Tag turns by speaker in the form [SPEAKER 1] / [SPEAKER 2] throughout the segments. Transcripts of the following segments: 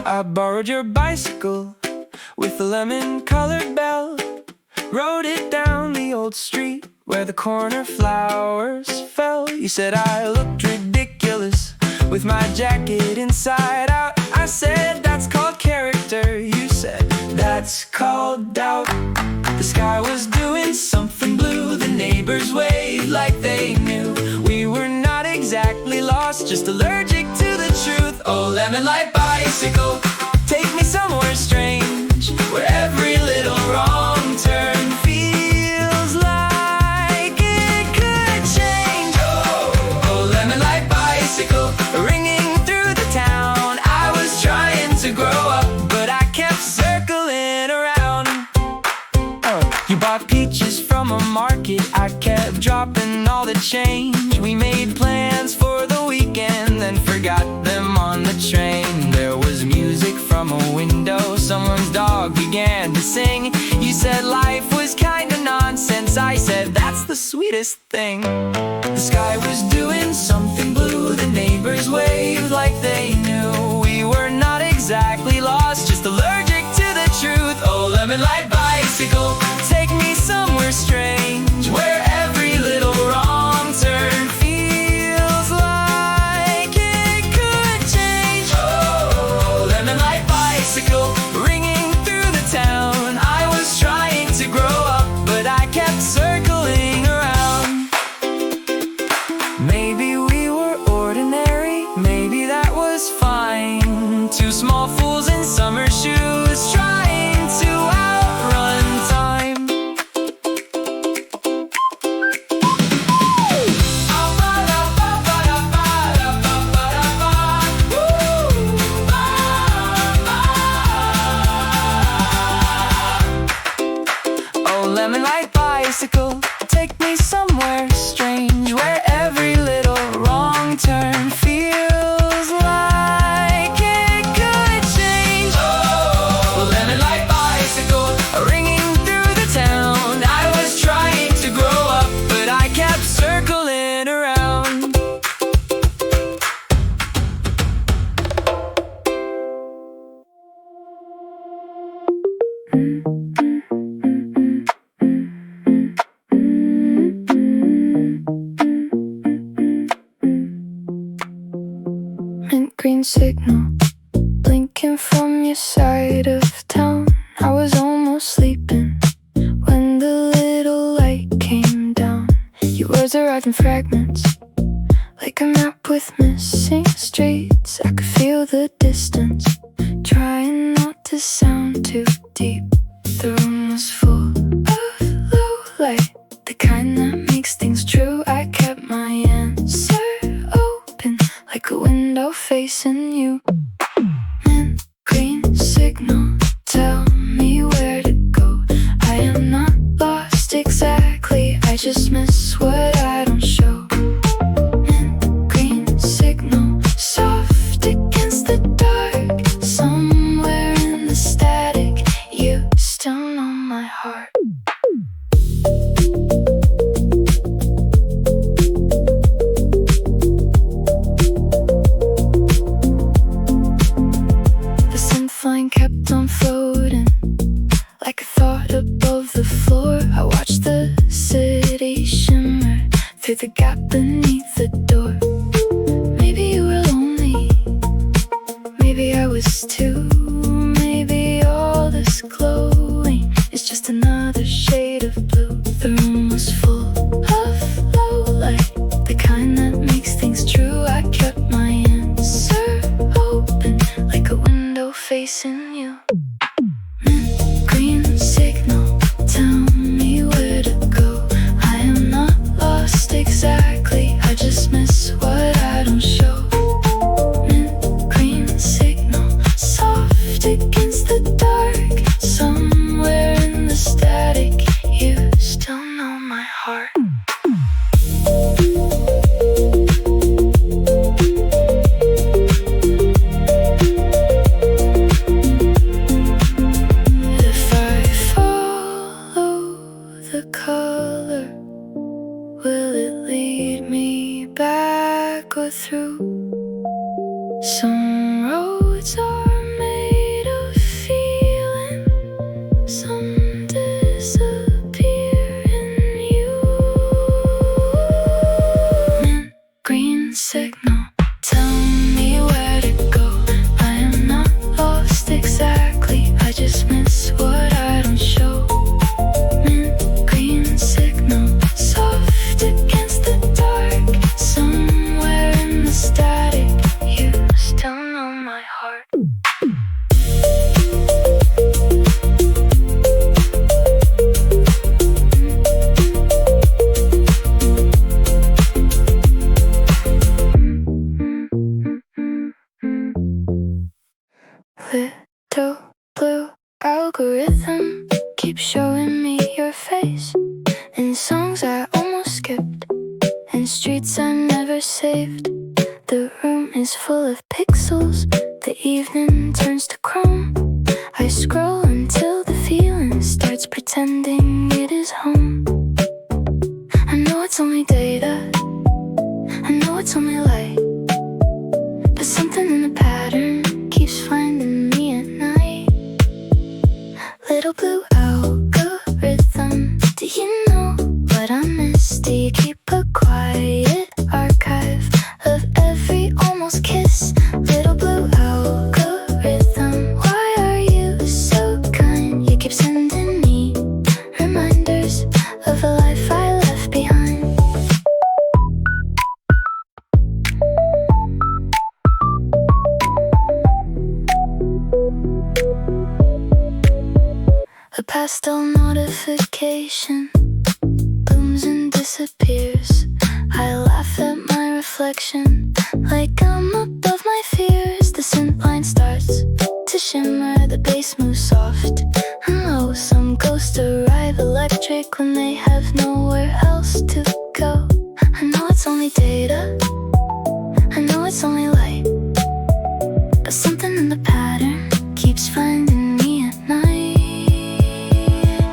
[SPEAKER 1] I borrowed your bicycle with a lemon-colored bell. Rode it down the old street where the corner flowers fell. You said I looked ridiculous with my jacket inside out. I said that's called character. You said that's called doubt. The sky was doing something blue. The neighbors waved like they knew. We were not exactly lost, just allergic to the truth. Oh, lemon light bicycle, take me somewhere strange, where every little wrong turn feels like it could change. Oh, lemon light bicycle, ringing through the town. I was trying to grow up, but I kept circling around. You bought peaches from a market, I kept dropping all the change. We made plans for the weekend, then forgot them on the train. There was music from a window, someone's dog began to sing. You said life was kinda nonsense, I said that's the sweetest thing. The sky was doing something blue, the neighbors waved like they knew. We were not exactly lost, just allergic to the truth. Oh, lemon light bicycle, take me somewhere strange, where every little wrong turn feels like it could change. Oh, lemon light bicycle, ringing through the town. I was trying to grow up, but I kept circling around. Maybe we were ordinary, maybe that was fine. Two small fools in summer shoes, trying to outrun time. Oh, lemon light bicycle, take me somewhere strange, where every little wrong turn feels like it could change. Oh, lemon light bicycle, ringing through the town. I was trying to grow up, but I kept circling around. Mint green signal, blinking from your side of town. I was almost sleeping when the little light came down. Your words arrived in fragments, like a map with missing streets. I could feel the distance, trying not to sound too deep. The room was full of low light, the kind that makes things true. I kept my answer open, like a window facing you. Mint green signal, tell me where to go. I am not lost exactly, I just miss what I don't show. Mint green signal, soft against the dark. Somewhere in the static, you still know my heart. The synth line kept on floating, like a thought above the floor. I watched the city shimmer through the gap beneath the door. Maybe you were lonely, maybe I was too. Maybe all this glowing is just another shade of blue. The room was full of low light, the kind that makes things true. I kept my answer open, like a window facing you. Mint green signal, tell me where to go. I am not lost exactly, I just miss what I don't show. Mint green signal, soft against the dark. Somewhere in the static, you still know my heart. Little blue algorithm keeps showing me your face in songs I almost skipped and streets I never saved. The room is full of pixels, the evening turns to chrome. I scroll until the feeling starts pretending it is home. I know it's only data, I know it's only light, but something in the pattern keeps finding me at night. Little blue algorithm, do you know what I missed? Do you keep a quiet archive of every almost kiss? Little blue algorithm, why are you so kind? You keep sending me reminders of a life I left behind. A pastel notification blooms and disappears. I laugh at my reflection like I'm above my fears. The synth line starts to shimmer, the bass moves soft and low. Some ghosts arrive electric when they have nowhere else to go. I know it's only data, I know it's only light, but something in the pattern keeps finding me at night.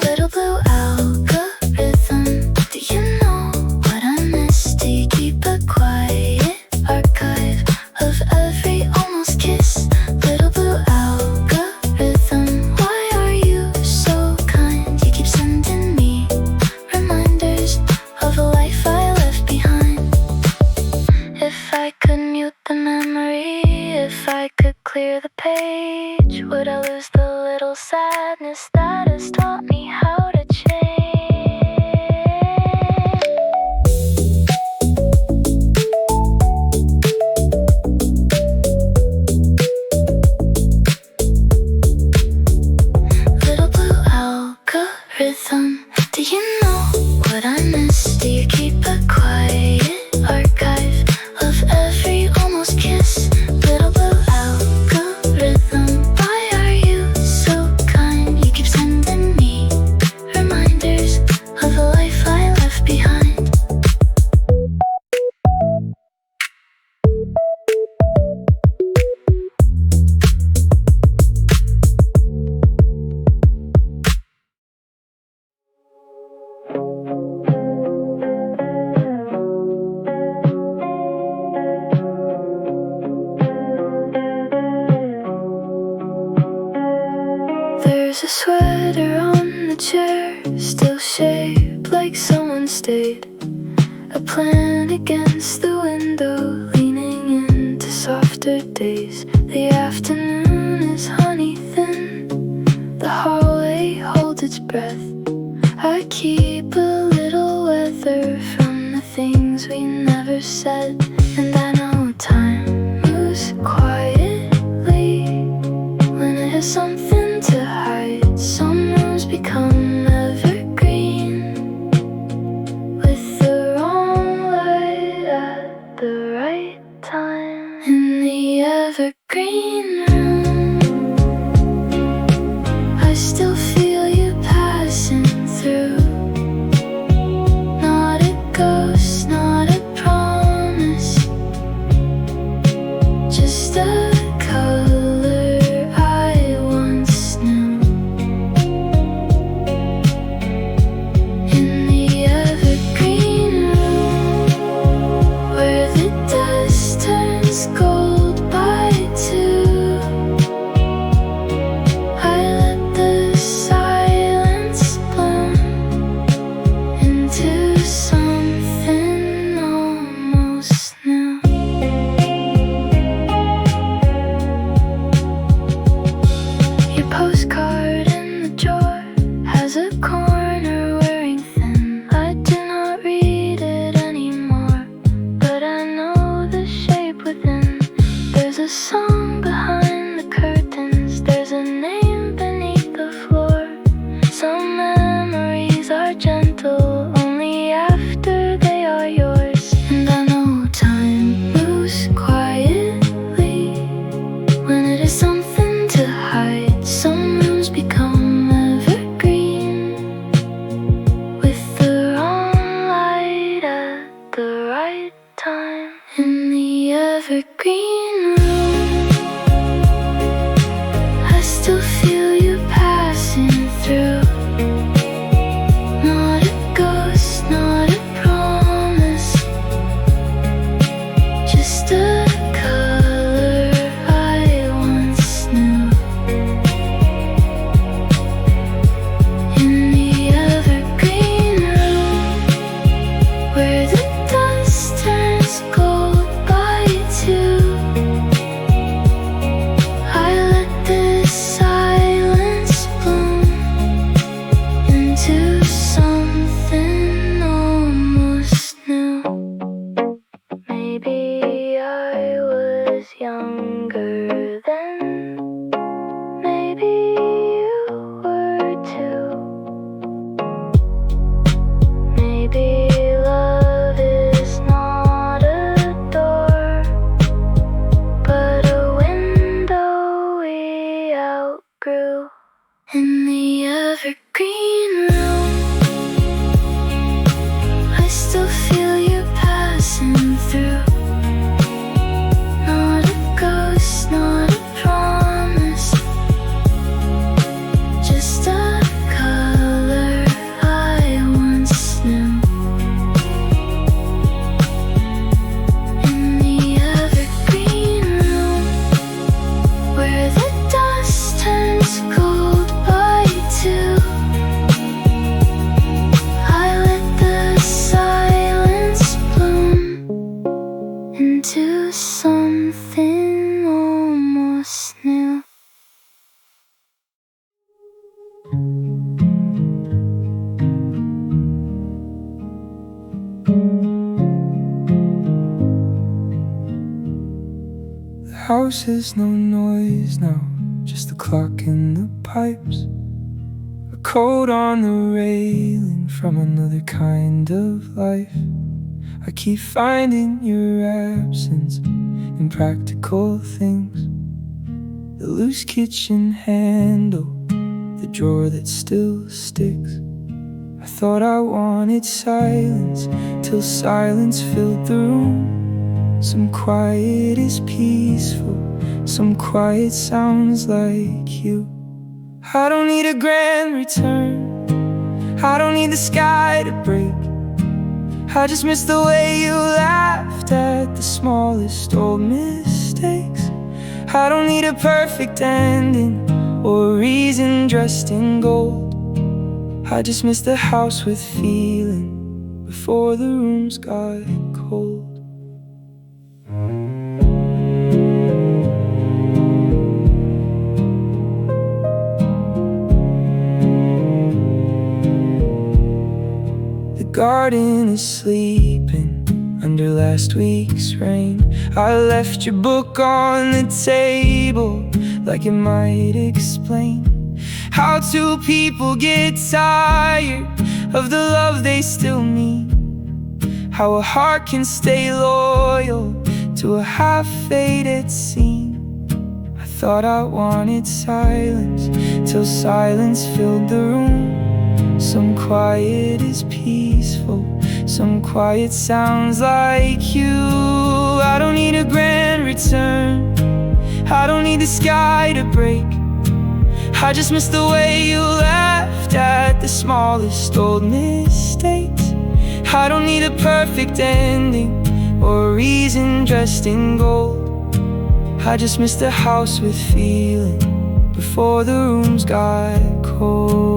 [SPEAKER 1] Little blue algorithm, do you know what I missed? Do you keep a quiet archive of every almost kiss? Little blue algorithm, why are you so kind? You keep sending me reminders of a life I left behind. If I could mute the memory, if I could clear the page, would I lose the little sadness that has taught me how to change? Little blue algorithm, do you know what I miss? Do you keep a quiet archive of every almost kiss? Little blue algorithm, why are you so kind? You keep sending me reminders of a life I left behind. There's a sweater on the chair, still shaped like someone stayed. A plan against the window, leaning into softer days. The afternoon is honey thin, the hallway holds its breath. I keep a little weather from the things we never said. And I know time moves quietly when it has something to hide. Some rooms become evergreen with the wrong light at the right time. In the evergreen room, I still feel you passing through. Not a ghost, not a promise, just a color I once knew. In the evergreen room, where the dust turns gold by two, I let the silence bloom into something almost new. Your postcard in the drawer has a corner wearing thin. I do not read it anymore, but I know the shape within. There's a song behind the curtains, there's a name beneath the floor. Some memories are gentle only after they are yours. And I know time moves quietly when it is something to green room, I still feel you passing through. Not a ghost, not a promise, just a color I once knew. In the evergreen room, where the dust turns gold by two, I let the silence bloom into something almost new. The house has no noise now, just the clock in the pipes, a coat on the railing from another kind of life. I keep finding your absence in practical things, the loose kitchen handle, the drawer that still sticks. I thought I wanted silence, till silence filled the room. Some quiet is peaceful, some quiet sounds like you. I don't need a grand return, I don't need the sky to break. I just miss the way you laughed at the smallest old mistakes. I don't need a perfect ending or a reason dressed in gold. I just miss the house with feeling before the rooms got cold. The garden is sleeping under last week's rain. I left your book on the table, like it might explain how two people get tired of the love they still need, how a heart can stay loyal to a half-faded scene. I thought I wanted silence, till silence filled the room. Some quiet is peaceful, some quiet sounds like you. I don't need a grand return, I don't need the sky to break. I just miss the way you laughed at the smallest old mistakes. I don't need a perfect ending or a reason dressed in gold. I just miss the house with feeling before the rooms got cold.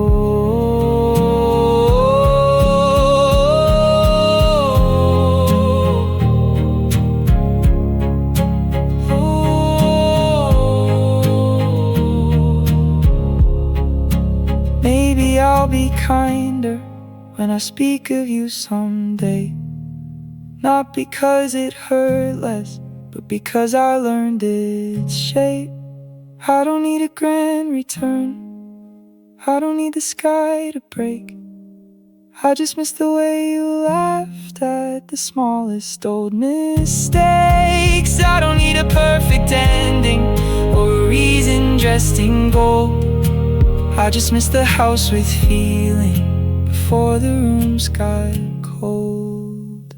[SPEAKER 1] Maybe I'll be kinder when I speak of you someday, not because it hurt less, but because I learned its shape. I don't need a grand return, I don't need the sky to break. I just miss the way you laughed at the smallest old mistakes. I don't need a perfect ending or a reason dressed in gold. I just miss the house with feeling before the rooms got cold.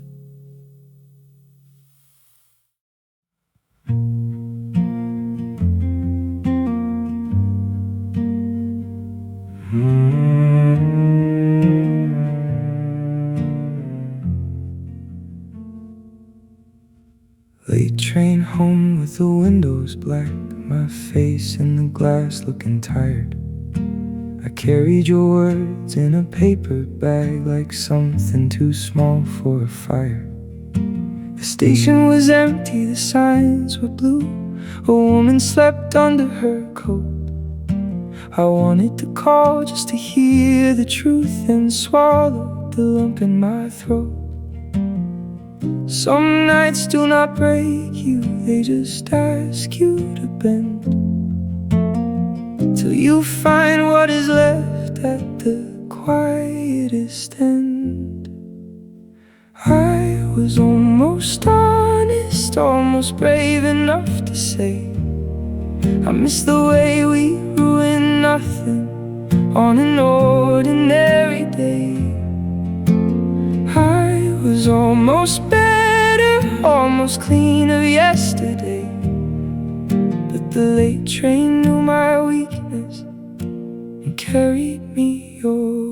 [SPEAKER 1] Late train home with the windows black, my face in the glass looking tired. I carried your words in a paper bag like something too small for a fire. The station was empty, the signs were blue, a woman slept under her coat. I wanted to call just to hear the truth and swallow the lump in my throat. Some nights do not break you, they just ask you to bend till you find what is left at the quietest end. I was almost honest, almost brave enough to say I miss the way we ruined nothing on an ordinary day. I was almost better, almost clean of yesterday, but the late train knew my weakness and carried me away.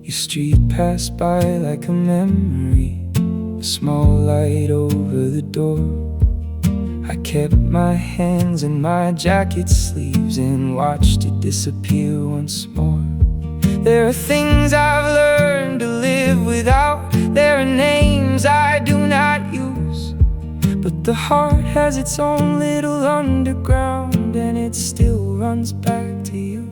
[SPEAKER 1] Your street passed by like a memory, a small light over the door. I kept my hands in my jacket sleeves and watched it disappear once more. There are things I've learned to live without. There are names I do not use, but the heart has its own little underground, and it still runs back to you.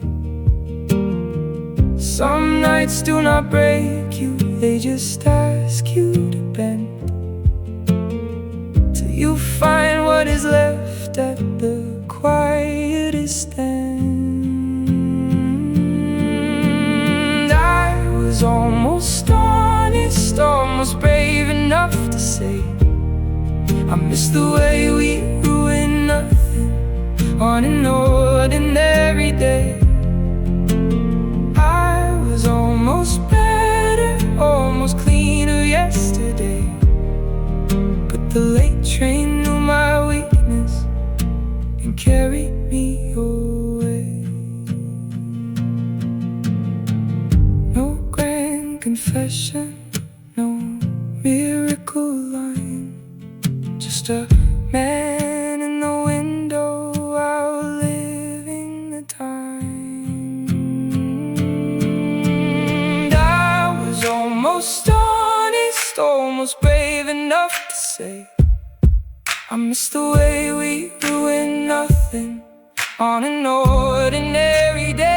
[SPEAKER 1] Some nights do not break you, they just ask you to bend, till you find what is left at the quietest end. I was almost honest, almost brave enough to say I miss the way we ruin nothing on an ordinary day. I was almost better, almost cleaner yesterday, but the late train knew my weakness and carried me away. No grand confession, no miracle line, just a man in the window outliving the time. And I was almost honest, almost brave enough to say I miss the way we ruin nothing on an ordinary day.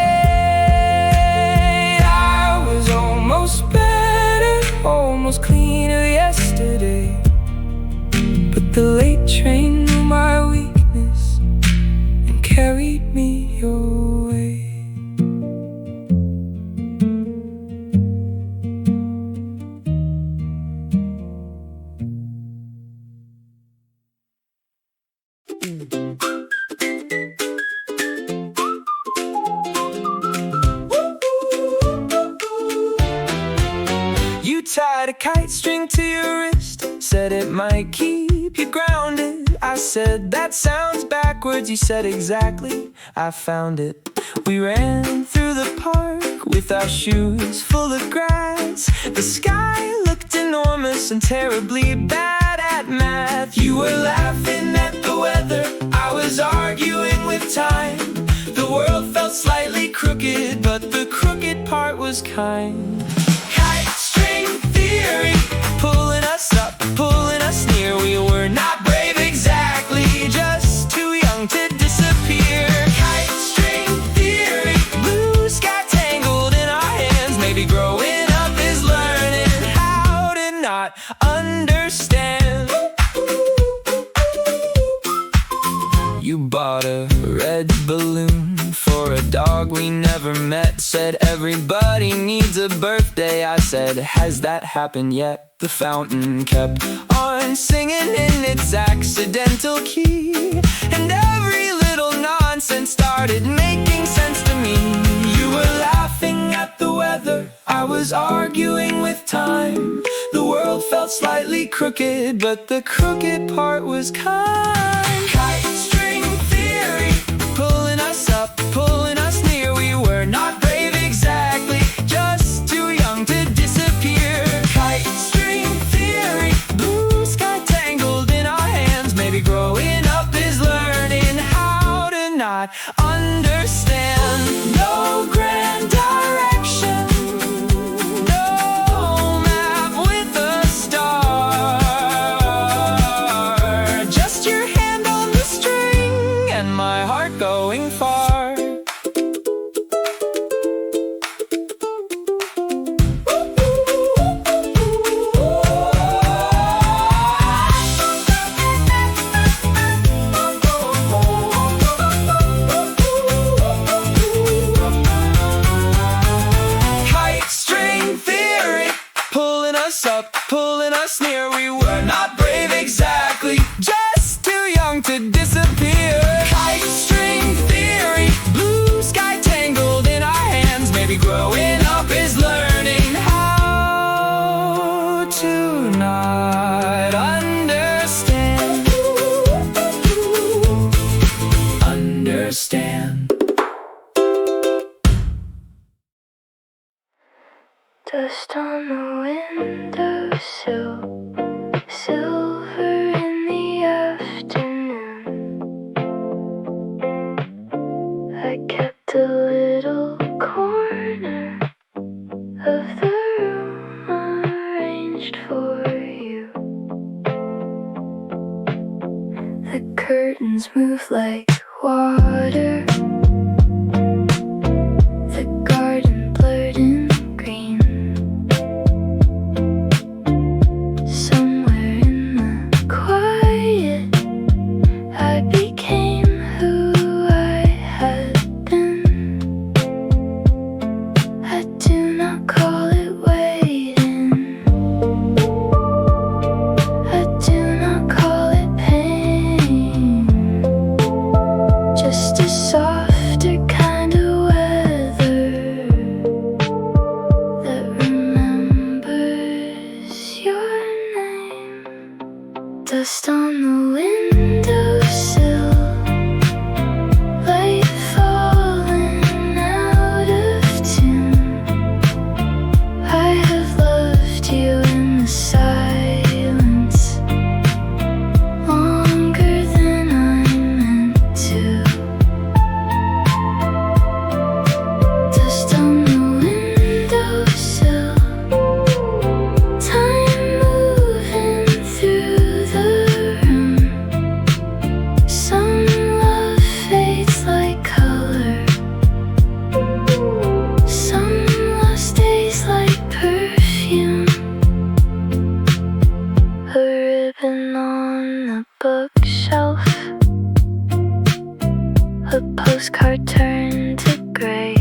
[SPEAKER 1] I was almost better, almost cleaner yesterday, but the late train knew my weakness and carried me away. You tied a kite string to your wrist, said it might keep you grounded. I said, that sounds backwards. You said, exactly, I found it. We ran through the park with our shoes full of grass. The sky looked enormous and terribly bad at math. You were laughing at the weather, I was arguing with time. The world felt slightly crooked, but the crooked part was kind. Kite string theory, pulling us up, pulling us near. We were not brave exactly, just too young to disappear. Kite string theory, blue sky tangled in our hands. Maybe growing up is learning how to not understand. You bought a red balloon for a dog we never met. Said everybody needs a birthday. I said, has that happened yet? The fountain kept on singing in its accidental key, and every little nonsense started making sense to me. You were laughing at the weather, I was arguing with time. The world felt slightly crooked, but the crooked part was kind. Kite string theory, pulling us up, pulling us near. We were not brave exactly, just too young to disappear. Kite string theory, blue sky tangled in our hands. Maybe growing up is learning how to not understand. No grand direction, no map with a star, just your hand on the string and my heart going far. Dust on the windowsill, silver in the afternoon. I kept a little corner of the room arranged for you. The curtains move like water. The garden blurred in green. Somewhere in the quiet, I became who I had been. I do not call it waiting. I do not call it pain. Just a softer kind of weather that remembers your name. Dust on the windowsill, light falling out of tune. I have loved you in the silence longer than I meant to. Dust on the windowsill, time moving through the room. Some love fades like color. Some love stays like perfume. A ribbon on the bookshelf, a postcard turned to gray.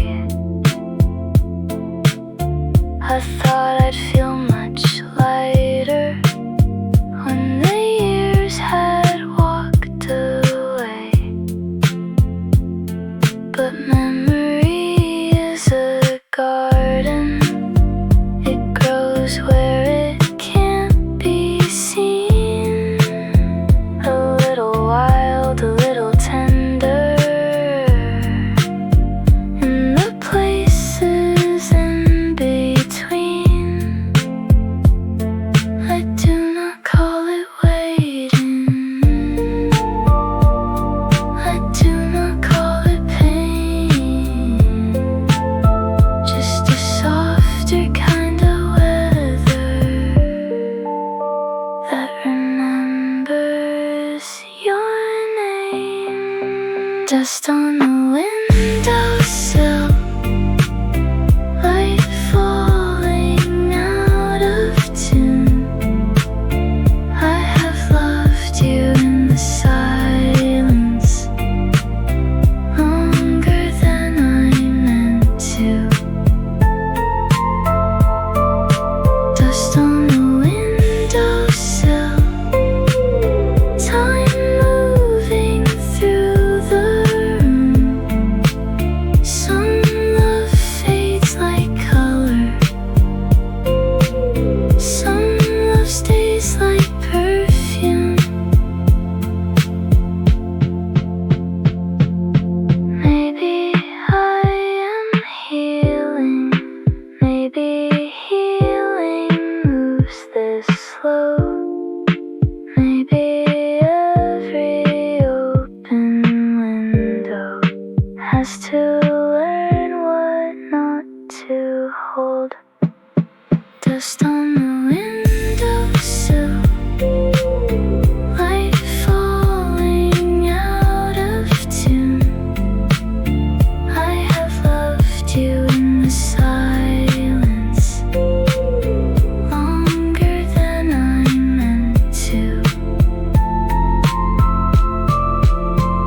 [SPEAKER 1] I thought I'd feel much lighter when the years had walked away. But memory is a garden. It grows where it can't be seen. A little wild, a little tender, in the places in between. I do not call it waiting. I do not call it pain. Just a softer kind of weather that remembers your name. Dust on the windowsill, light falling out of tune. I have loved you in the silence longer than I meant to. Dust on the windowsill, time moving through the room. Some love fades like color. Some love stays like perfume. Maybe I am healing. Maybe healing moves this slow. Maybe every open window has to learn what not to hold. Dust on the windowsill, light falling out of tune. I have loved you in the silence longer than I meant to.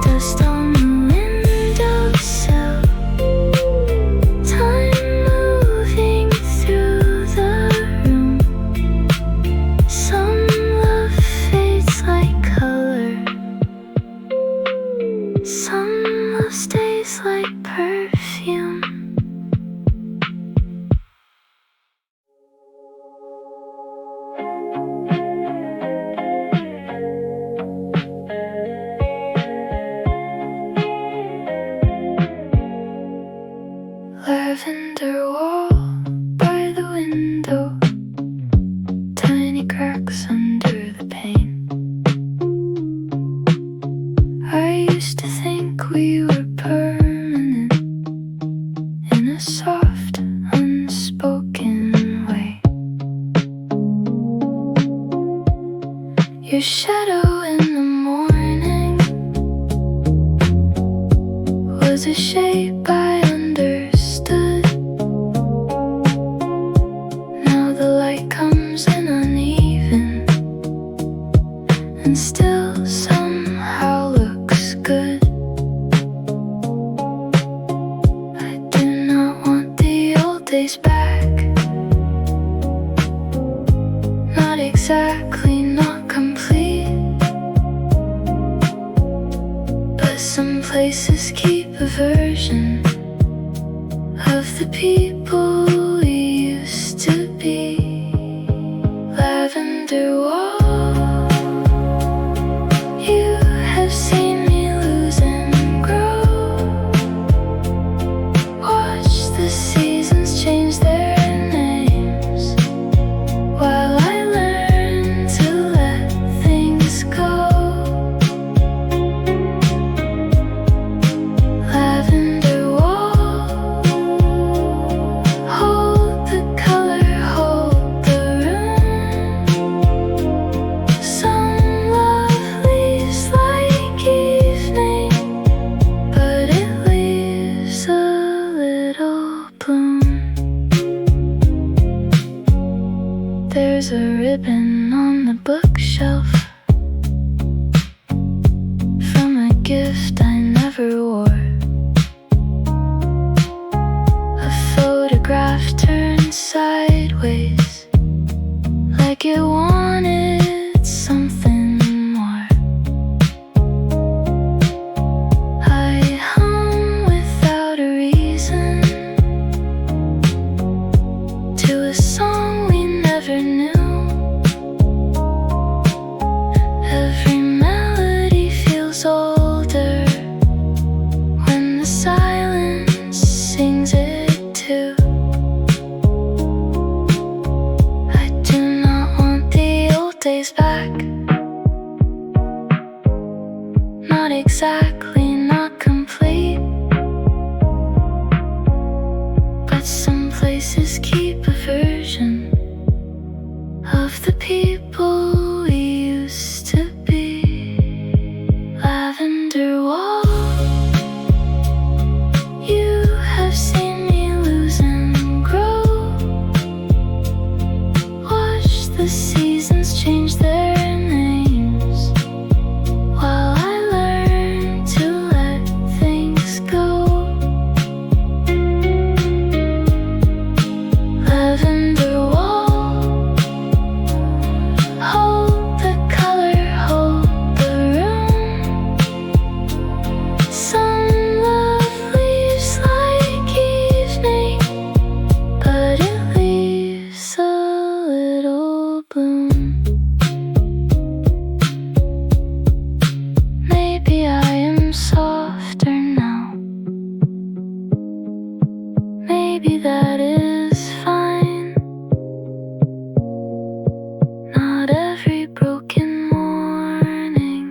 [SPEAKER 1] Dust on the windowsill, time moving through the room. Some love fades like color. Some love stays like perfume. Lavender wall by the window.
[SPEAKER 2] days back. Not exactly not complete, but some places keep a version of the people we used to be. Lavender wall, you have seen me lose and grow. Watch the seasons change their names while I learn to let things go. Lavender wall, hold the color, hold the room. Some love leaves like evening, but it leaves a little bloom. There's a ribbon on the bookshelf from a gift I never wore. A photograph turned sideways, like it wanted something more. I hum without a reason to a song we never knew. Every melody feels older when the silence sings it too. I do not want the old days back. Not exactly not complete, but some places keep a version of the people we used to be. Lavender wall, you have seen me lose and grow. Watch the seasons change their names while I learn to let things go. Lavender wall, hold the color, hold the room. Some love leaves like evening, but it leaves a little bloom. Maybe I am softer now. Maybe that is fine. Not every broken morning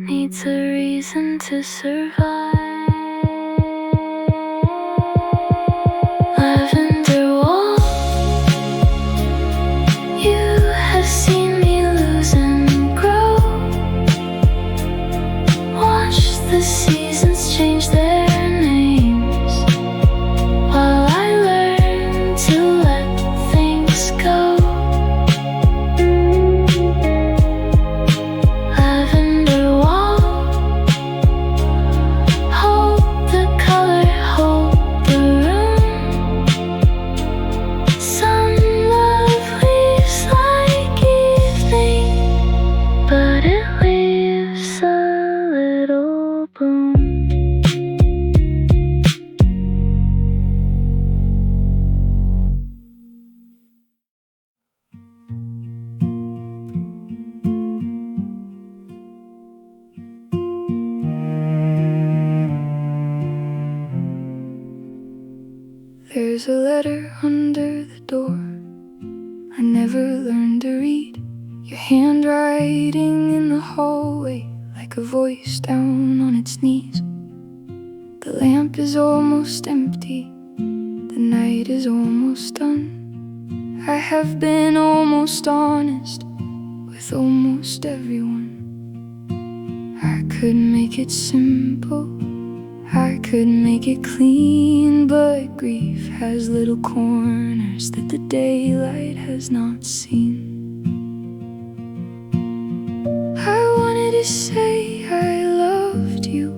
[SPEAKER 2] needs a reason to survive. Lavender wall, you have seen me lose and grow. Watch the seasons change their names while I learn to let things go. Lavender wall, hold the color, hold the room. Some love leaves like evening, but it leaves a little bloom. There's a letter under the door I never learned to read. Your handwriting in the hallway, like a voice down on its knees. The lamp is almost empty, the night is almost done. I have been almost honest with almost everyone. I could make it simple, I could make it clean, but grief has little corners that the daylight has not seen. I wanted to say I loved you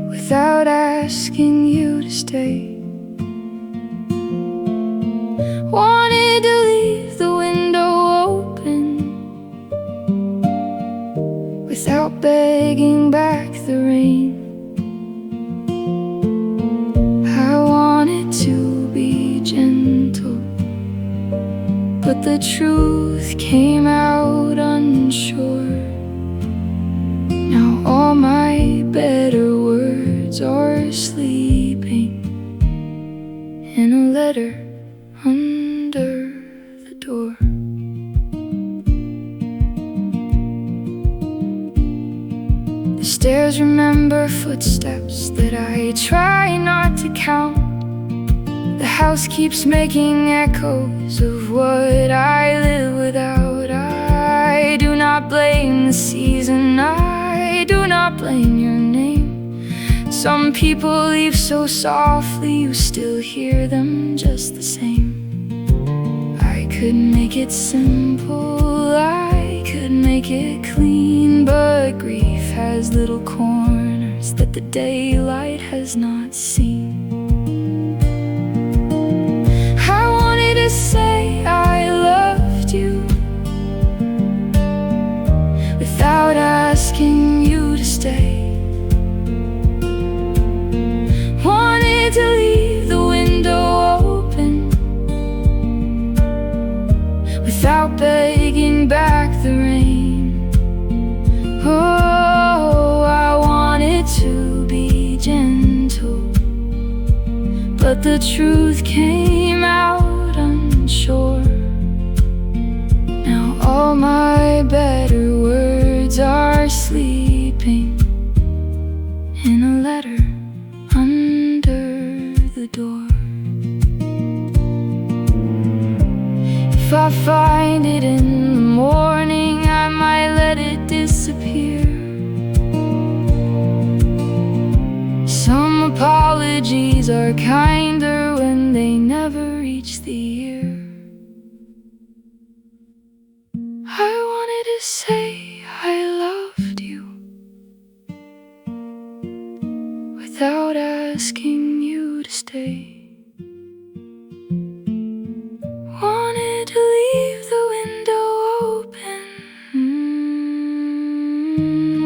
[SPEAKER 2] with without asking you to stay. Wanted to leave the window open without begging back the rain. I wanted to be gentle, but the truth came out unsure. Now all my better words are sleeping in a letter under the door. The stairs remember footsteps that I try not to count. The house keeps making echoes of what I live without. I do not blame the season, I do not blame your name. Some people leave so softly you still hear them just the same. I could make it simple, I could make it clean, but grief has little corners that the daylight has not seen. I wanted to say I loved you without asking you to stay. Wanted to leave the window open without begging back the rain. Oh, I wanted to be gentle, but the truth came out unsure. Now all my better words are sleeping in a letter under the door. If I find it in the morning, I might let it disappear. Some apologies are kinder when they never reach the ear. I wanted to say I loved you without asking you to stay. Wanted to leave the window open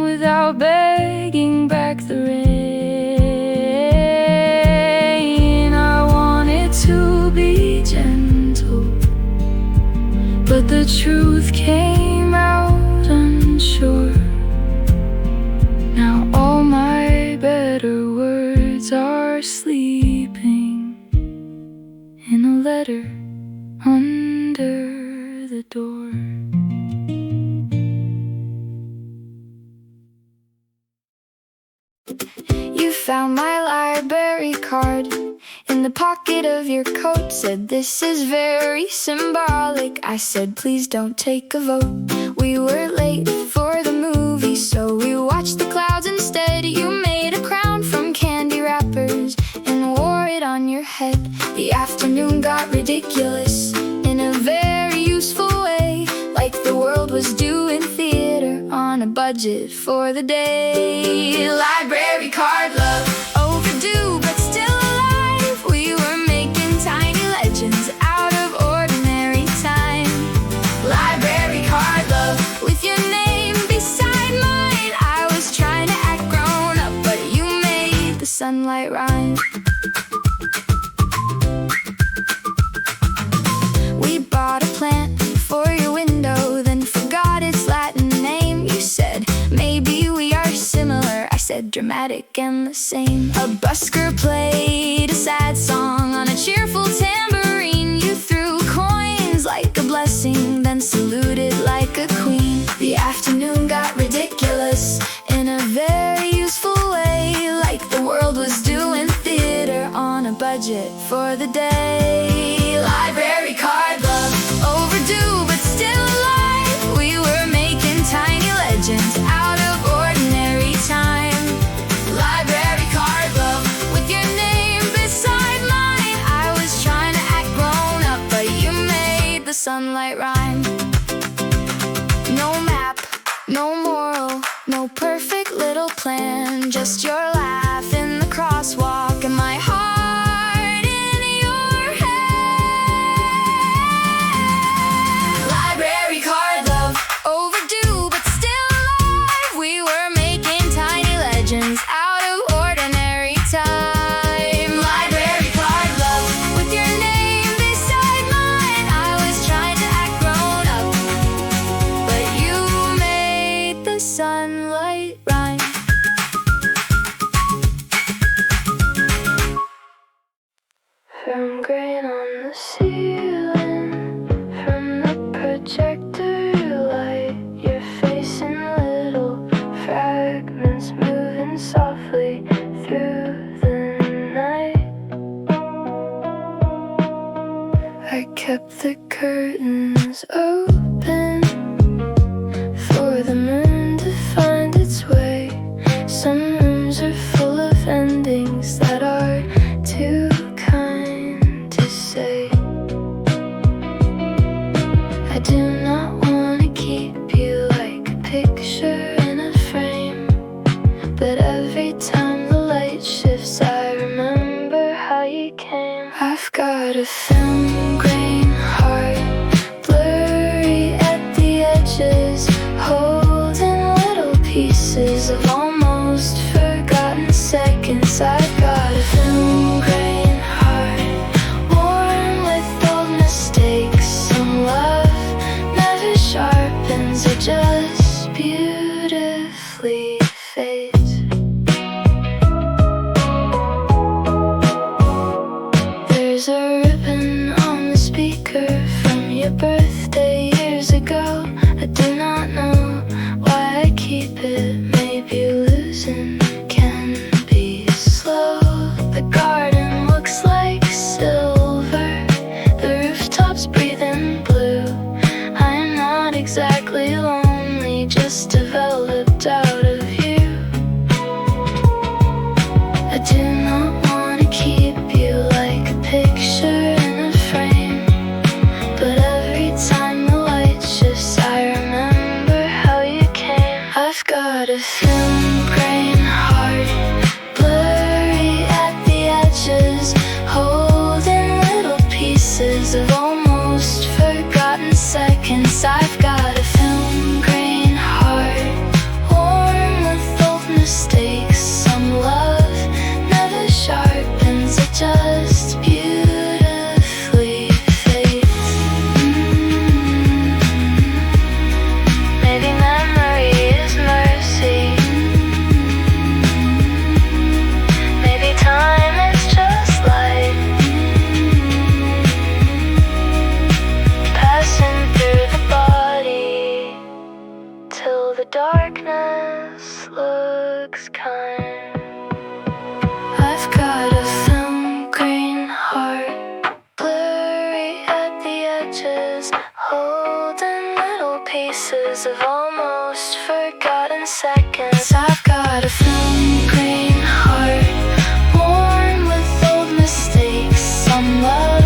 [SPEAKER 2] without begging back the rain. I wanted to be gentle, but the truth came out unsure. Now all my better words are sleeping in a letter under the door. You found my library card in the pocket of your coat. Said this is very symbolic. I said please don't take a vote. We were late for the movie, so we watched the clouds instead. You made a crown from candy wrappers and wore it on your head. The afternoon got ridiculous in a very useful way, like the world was doing theater on a budget for the day. Library card love, overdue but still alive. We were making tiny legends out of ordinary time. Library card love, with your name beside mine. I was trying to act grown up, but you made the sunlight rhyme. We bought a plant for your window, then forgot its Latin name. You said, maybe we are similar. I said, dramatic and the same. A busker played a sad song on a cheerful tambourine. You threw coins like a blessing, then saluted like a queen. The afternoon got ridiculous in a very useful way, like the world was doing theater on a budget for the day. Library card love, overdue but still alive. We were making tiny legends out of ordinary time. Library card love, with your name beside mine. I was trying to act grown up, but you made the sunlight rhyme. No map, no moral, no perfect little plan, just your laugh in softly through the night. I kept the curtains open for the moon to find its way. Some rooms are full of endings that are too kind to say. I do not want to keep you like a picture in a frame, but every time the light shifts I remember how you came. I've got a film grain heart, blurry at the edges, holding little pieces of almost forgotten seconds. I've got a film grain heart, worn with old mistakes. Some love never sharpens, it just beautifully fades. There's a ribbon on the speaker from your birthday years ago. I do not know why I keep it. Maybe losing can be slow. The garden looks like silver, the rooftops breathing blue. I'm not exactly lonely, just developed out of you. I do not want to keep you like a picture in a frame, but every time the light shifts I remember how you came. I've got a film grain heart, blurry at the edges, holding little pieces of almost forgotten seconds. I've got a film grain heart, worn with old mistakes. Some love never sharpens, it just beautifully fades. Maybe memory is mercy, maybe time is just light, passing through the body till the darkness looks kind. I've got a film grain heart, blurry at the edges, holding little pieces of almost forgotten seconds. I've got a film grain heart, worn with old mistakes. Some love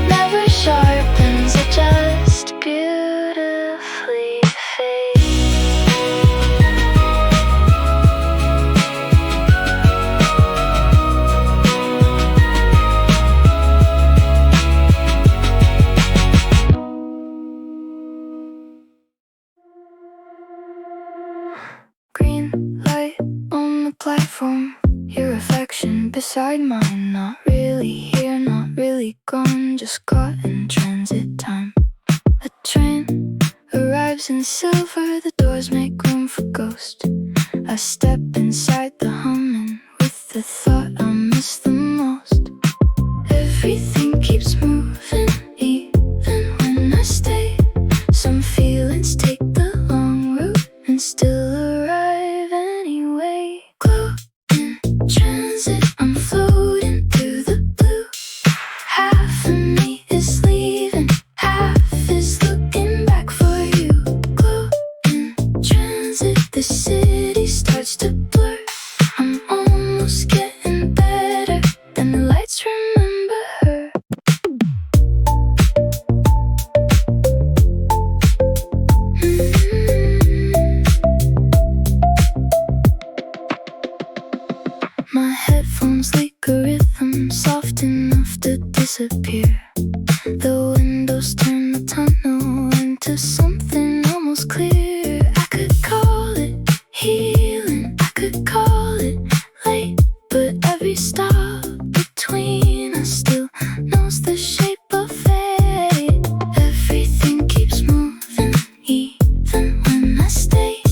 [SPEAKER 2] never sharpens, it just beautifully fades. Green light on the platform, your reflection beside mine. Not really here, not really gone, just caught in transit time. A train arrives in silver, the doors make room for ghost. I step inside the humming with the thought I miss the most. Everything keeps moving, even when I stay. Some feelings take the long route and still arrive anyway. Glow in transit, I'm floating through the blue. Half of me is leaving, half is looking back for you. Glow in transit, the city starts to blur. I'm almost getting better, then the lights remember her. My headphones leak a rhythm soft enough to disappear. The windows turn the tunnel into something almost clear. I could call it healing, I could call it late, but every stop between us still knows the shape of fate. Everything keeps moving, even when I stay.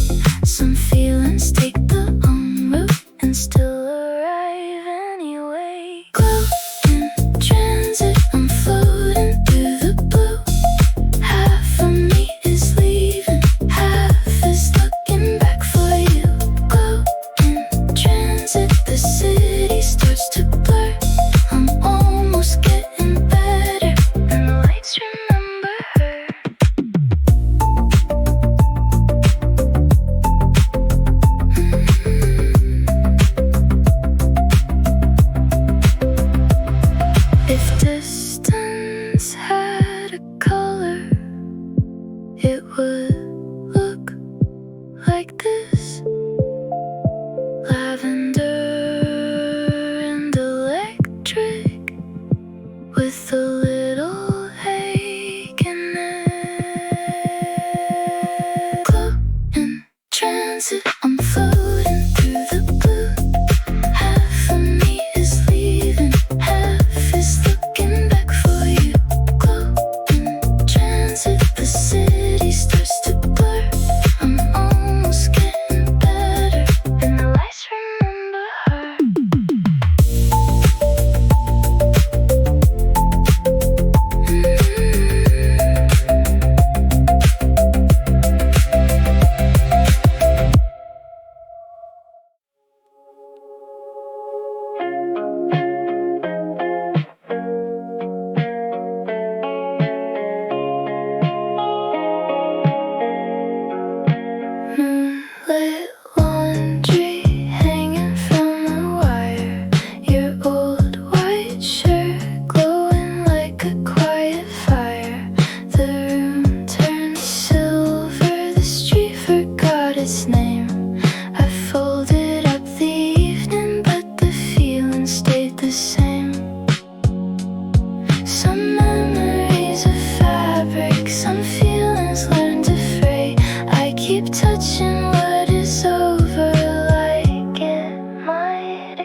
[SPEAKER 2] Some feelings take the long route and still arrive anyway. Glow in transit, I'm floating through the blue. Half of me is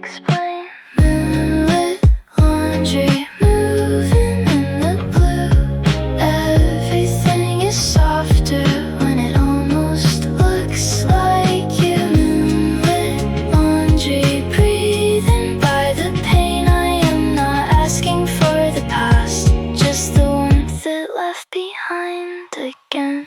[SPEAKER 2] explain. Moonlit laundry moving in the blue. Everything is softer when it almost looks like you. Moonlit laundry breathing by the pain. I am not asking for the past, just the warmth it left behind again.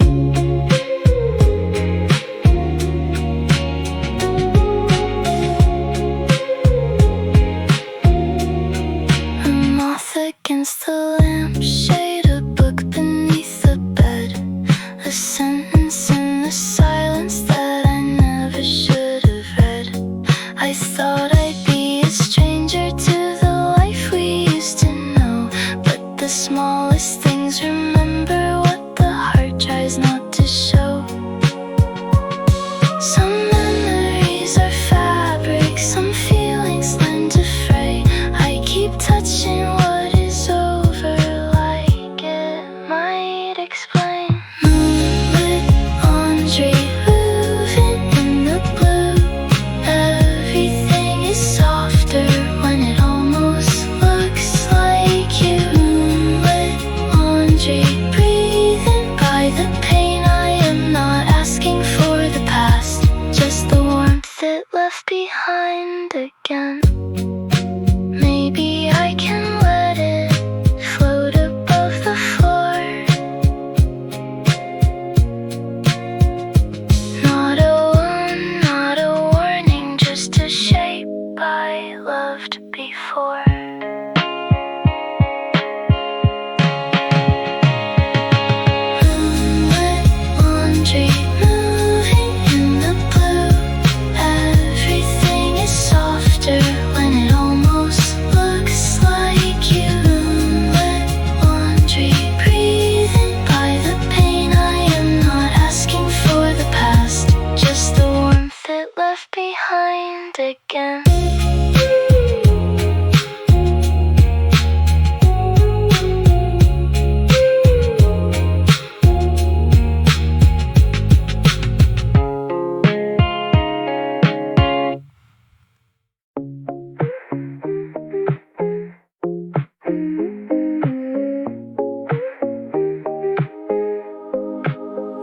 [SPEAKER 2] A moth against the lampshade, a book beneath the bed, a sentence in the silence that I never should have read. I thought I'd be a stranger to the life we used to know, but the smallest things remember what the heart tries not to show. Some memories are fabric, some feelings learn to fray. I keep touching what is over like it might explain. Moonlit laundry moving in the blue. Everything is softer when it almost looks like you. Moonlit laundry breathing by the pain. I am not asking for the past, just the warmth it left behind again. Maybe I can let it float above the floor. Not a warning, just a shape I loved before. Moonlit laundry moving in the blue. Everything is softer when it almost looks like you. Moonlit laundry breathing by the pain. I am not asking for the past, just the warmth it left behind again.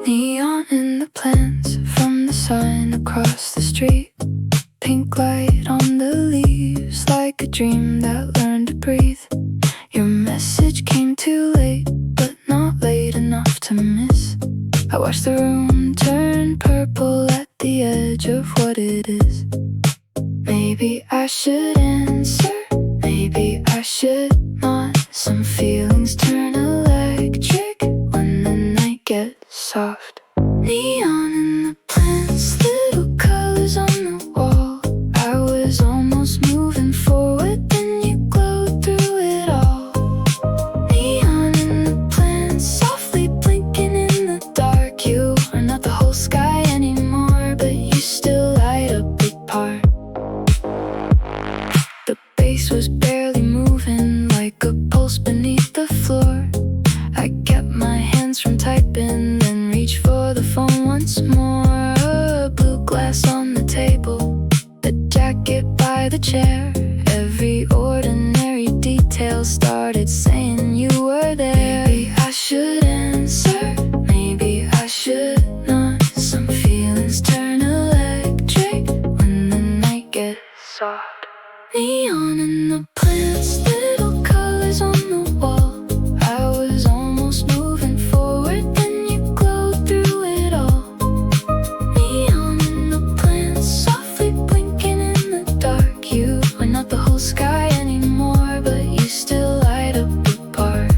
[SPEAKER 2] Neon in the plants from the sign across the street. Pink light on the leaves, like a dream that learned to breathe. Your message came too late, but not late enough to miss. I watched the room turn purple at the edge of what it is. Maybe I should answer, maybe I should not. Some feelings turn electric when the night gets soft. Neon in the plants, little colors on the wall. I was almost moving forward, then you glowed through it all. Neon in the plants, softly blinking in the dark. You are not the whole sky anymore, but you still light a big part. The bass was barely moving, like a pulse beneath the floor. I kept my hands from typing, then reached for the phone once more. A blue glass on the table, a jacket by the chair. Every ordinary detail started saying you were there. Maybe I should answer, maybe I should not. Some feelings turn electric when the night gets soft. Neon in the plants, little colors on the wall. I was almost moving forward, then you glowed through it all. Neon in the plants, softly blinking in the dark. You are not the whole sky anymore, but you still light up the part.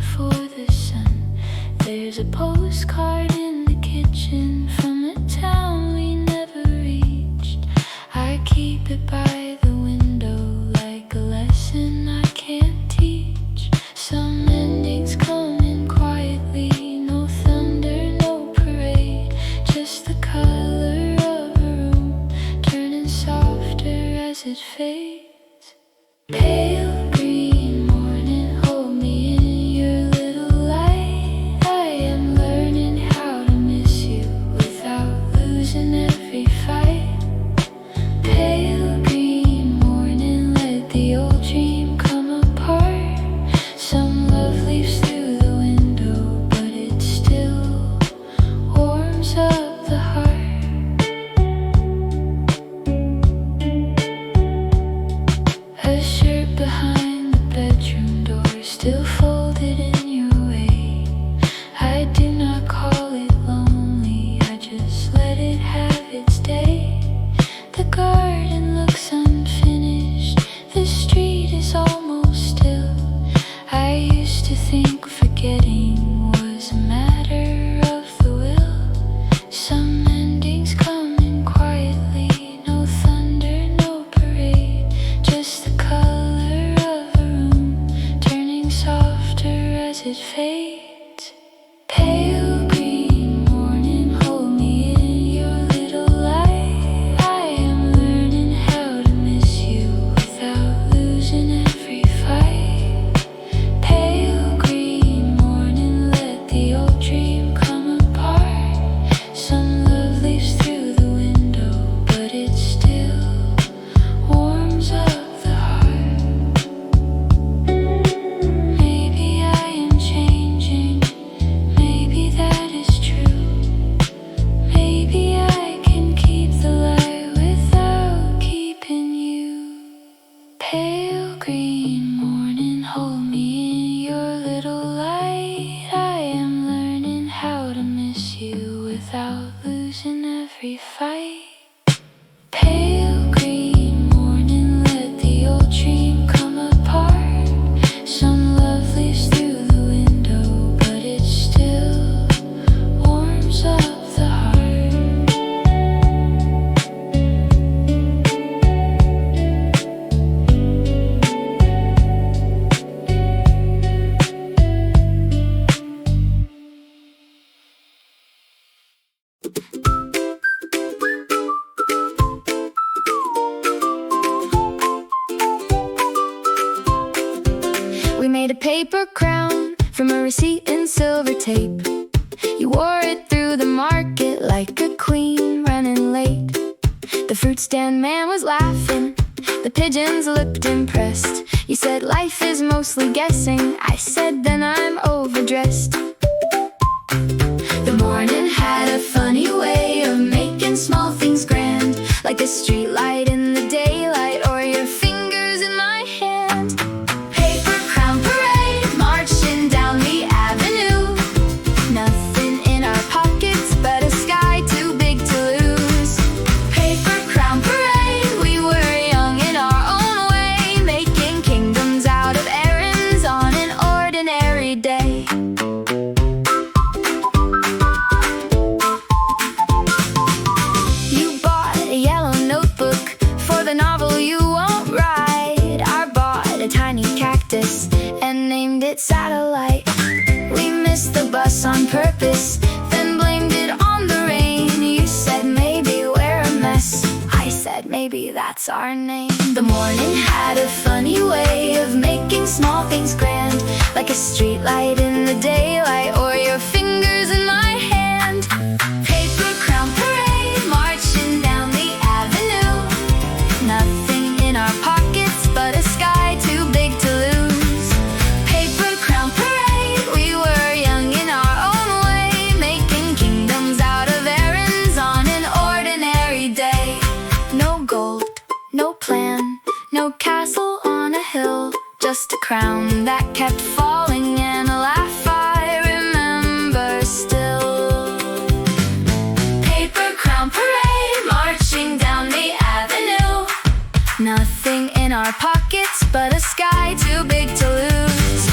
[SPEAKER 2] for the sun. There's a postcard in the kitchen from a town we never reached. I keep it by the window like a lesson I can't teach. Some endings come in quietly, no thunder, no parade, just the color of a room turning softer as it fades. Pale green morning, hold me in your little light. I am learning how to miss you without losing every fight. Pale green morning, let the old dream come apart. Some love leaves through the window, but it still warms up the heart. A shirt behind the bedroom door, still folded in your way. I do not call it lonely, I just let it have its day. The garden looks unfinished, the street is almost still. I used to think forgetting was a matter of the will. Some endings come in quietly, no thunder, no parade, just the color of a room turning softer as it fades. Pale green morning, hold me in your little light. I am learning how to miss you without losing every fight. Pale green morning, let the old dream come apart. Some love leaves through the window, but it still warms up the heart. Maybe I am changing, maybe that is true. Maybe I can keep the light without keeping you. Pale green morning, hold me in your little light. I am learning how to miss you without losing every fight. Pale green morning, let the old dream come apart. Some love leaves through the window, but it still warms up the heart. We made a paper crown from a receipt in silver tape. You wore it through the market like a queen running late. The fruit stand man was laughing, the pigeons looked impressed. You said life is mostly guessing, I said then I'm overdressed. The morning had a funny way of making small things grand, like a street light in the daylight or your fingers in my hand. Paper crown parade, marching down the avenue. Nothing in our pockets but a sky too big to lose. Paper crown parade, we were young in our own way, making kingdoms out of errands on an ordinary day. You bought a yellow notebook for the novel you won't write. I bought a tiny cactus and named it Satellite. We missed the bus on purpose, then blamed it on the rain. You said maybe we're a mess, I said maybe that's our name. The morning had a funny way of making small things grand, like a street light in the daylight or your fingers in my hand. Paper crown parade, marching down the avenue. Nothing in our pockets but a sky too big to lose. Paper crown parade, we were young in our own way, making kingdoms out of errands on an ordinary day. No gold, no plan, no castle on a hill, just a crown that kept falling and a laugh I remember still. Paper crown parade, marching down the avenue. Nothing in our pockets but a sky too big to lose.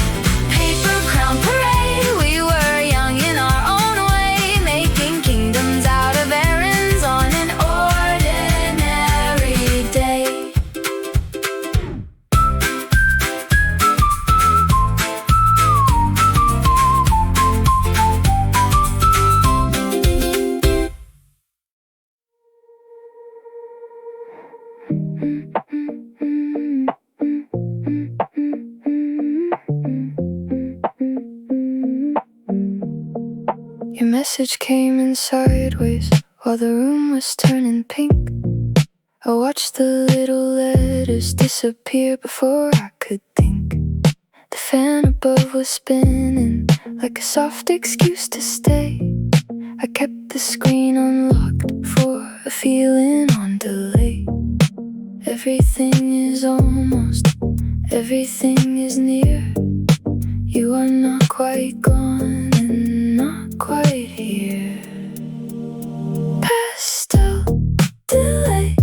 [SPEAKER 2] Paper crown parade, Your message came in sideways while the room was turning pink. I watched the little letters disappear before I could think. The fan above was spinning like a soft excuse to stay. I kept the screen unlocked for a feeling on delay. Everything is almost, everything is near. You are not quite gone and not quite here. Pastel, delay.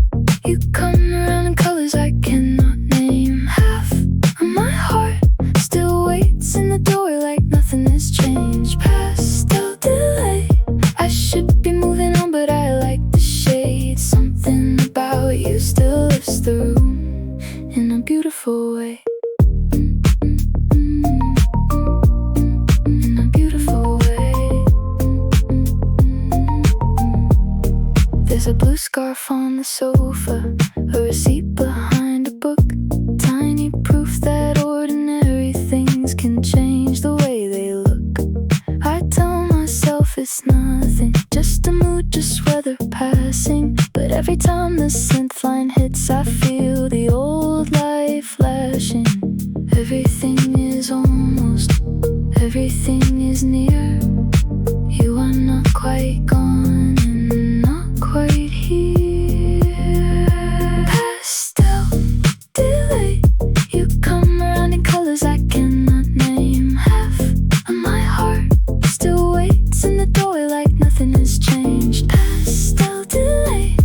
[SPEAKER 2] You come around in colors I cannot name. Half of my heart still waits in the door like nothing has changed. Pastel, delay. I should be moving on, but I like the shade. Something about you still lifts the room in a beautiful way. In a beautiful way. There's a blue scarf on the sofa, a receipt behind a book, tiny proof that ordinary things can change the way they look. I tell myself it's nothing, just a mood, just weather passing. But every time the synth line hits, I feel the old life flashing. Everything is almost, everything is near. You are not quite gone and not quite here. Pastel, delay. You come around in colors I cannot name. Half of my heart still waits in the doorway like nothing has changed. Pastel, delay.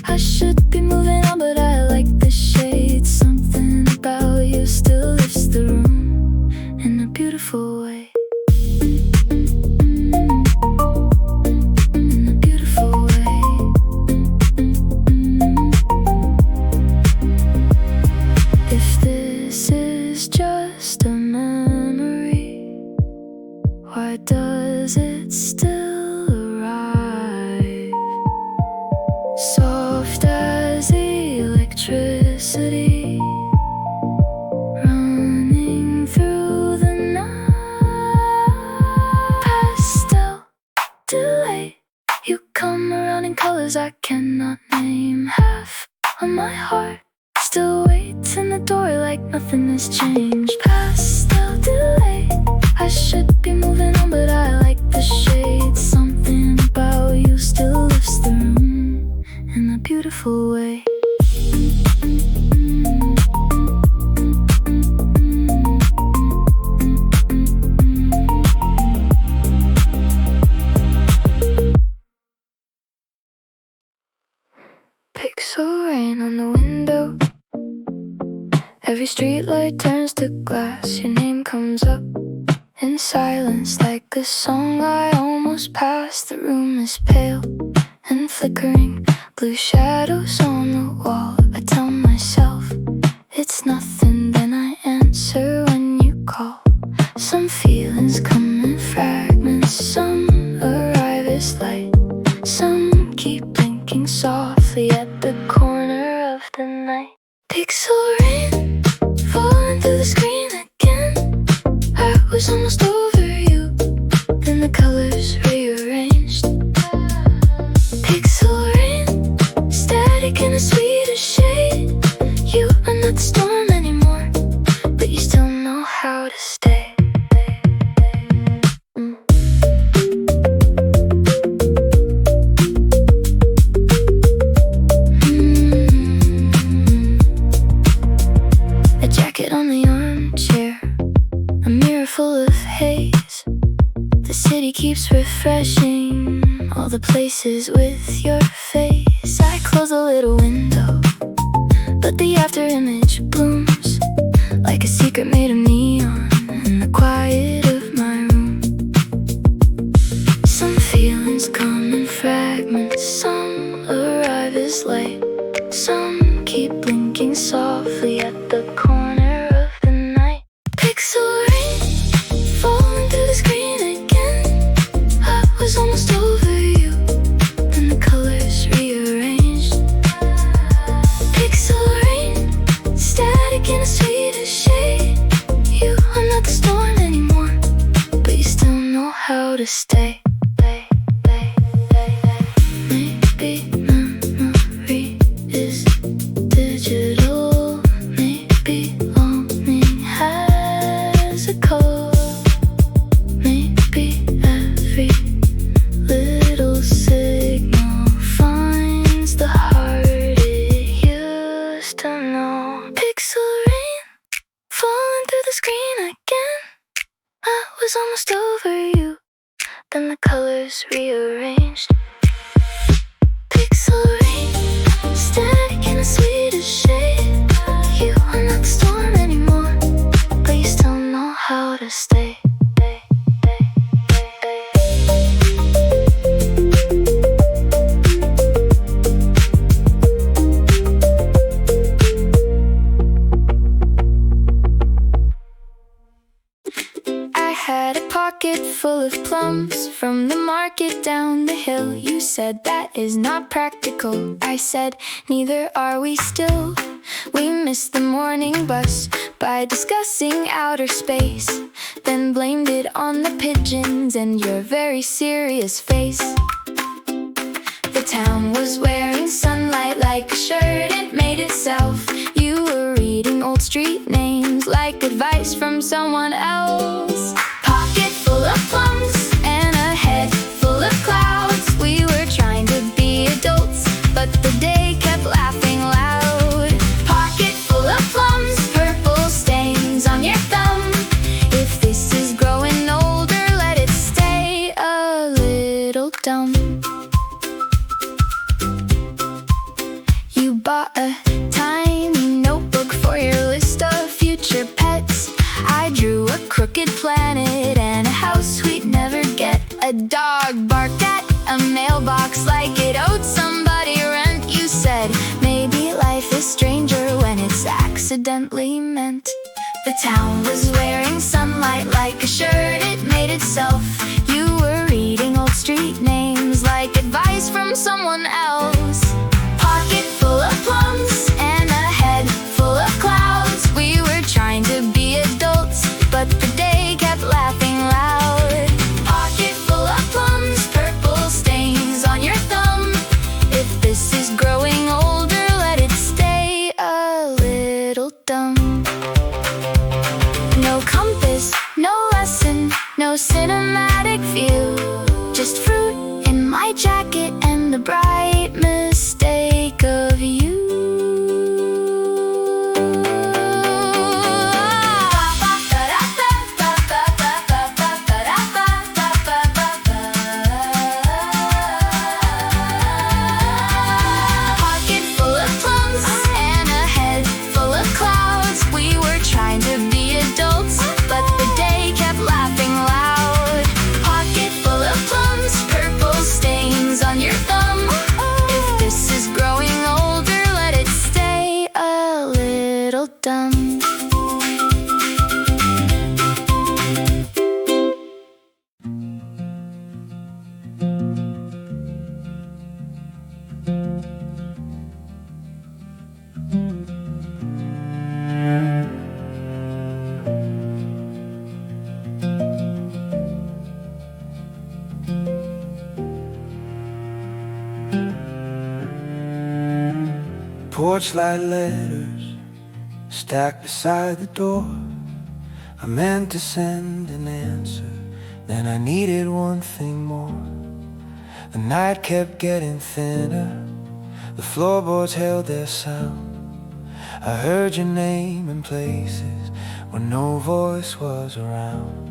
[SPEAKER 2] I should be moving on, but I like the shade. Something about you still lifts the room in a beautiful way. In a beautiful way. If this is just a memory, why does it still arrive? Soft as electricity, running through the night. Pastel, delay. You come around in colors I cannot name. Half of my heart still waits in the door like nothing has changed. Pastel, delay. I should be moving on, but I like the shade. Something about you still lifts the room in a beautiful way. Pixel rain on the window. Every streetlight turns to glass. Your name comes up in silence like a song I almost passed. The room is pale and flickering, blue shadows on the wall. I tell myself it's nothing, then I answer when you call. Some feelings come in fragments, some arrive as light, some keep blinking softly at the corner of the night. Pixel rain falling through the screen again. I was almost over you, then the colors rearranged. Pixel rain, static in a sweeter shade. You are not the storm anymore, but you still know how to stay. A jacket on the armchair, a mirror full of haze. The city keeps refreshing all the places with your face. I close a little window, but the after image blooms like a secret made of neon in the quiet of my room. Some feelings come in fragments, some arrive as light, some keep blinking softly at the corner of the night. Pixel rain falling through the screen again. I was almost over you, then the colors rearranged. Pixel rain, static in a sweeter shade. You are not the storm anymore, but you still know how to stay. was almost over you. Then the colors rearranged. Pixel rain, static in the sweetest shade. You are not the storm anymore, but you still know how to stay. Had a pocket full of plums from the market down the hill. You said that is not practical. I said neither are we still. We missed the morning bus by discussing outer space, then blamed it on the pigeons and your very serious face. The town was wearing sunlight like a shirt it made itself. You were reading old street names like advice from someone else. Full of plums and a head full of clouds. We were trying to be adults, but the day kept laughing loud. Pocket full of plums, purple stains on your thumb. If this is growing older, let it stay a little dumb. You bought a tiny notebook for your list of future pets. I drew a crooked planet and a house we'd never get. A dog barked at a mailbox like it owed somebody rent. You said maybe life is stranger when it's accidentally meant. The town was wearing sunlight like a shirt it made itself. You were reading old street names like advice from someone else. Pocket full of plums and a head full of clouds. We were trying to be adults, but the day kept laughing loud. Pocket full of plums, purple stains on your thumb. If this is growing older, let it stay a little dumb. No compass, no lesson, no cinematic view. Just fruit in my jacket and the bright mistake of you. Dumb.
[SPEAKER 1] Porch light letters stacked beside the door. I meant to send an answer, then I needed one thing more. The night kept getting thinner, the floorboards held their sound. I heard your name in places where no voice was around.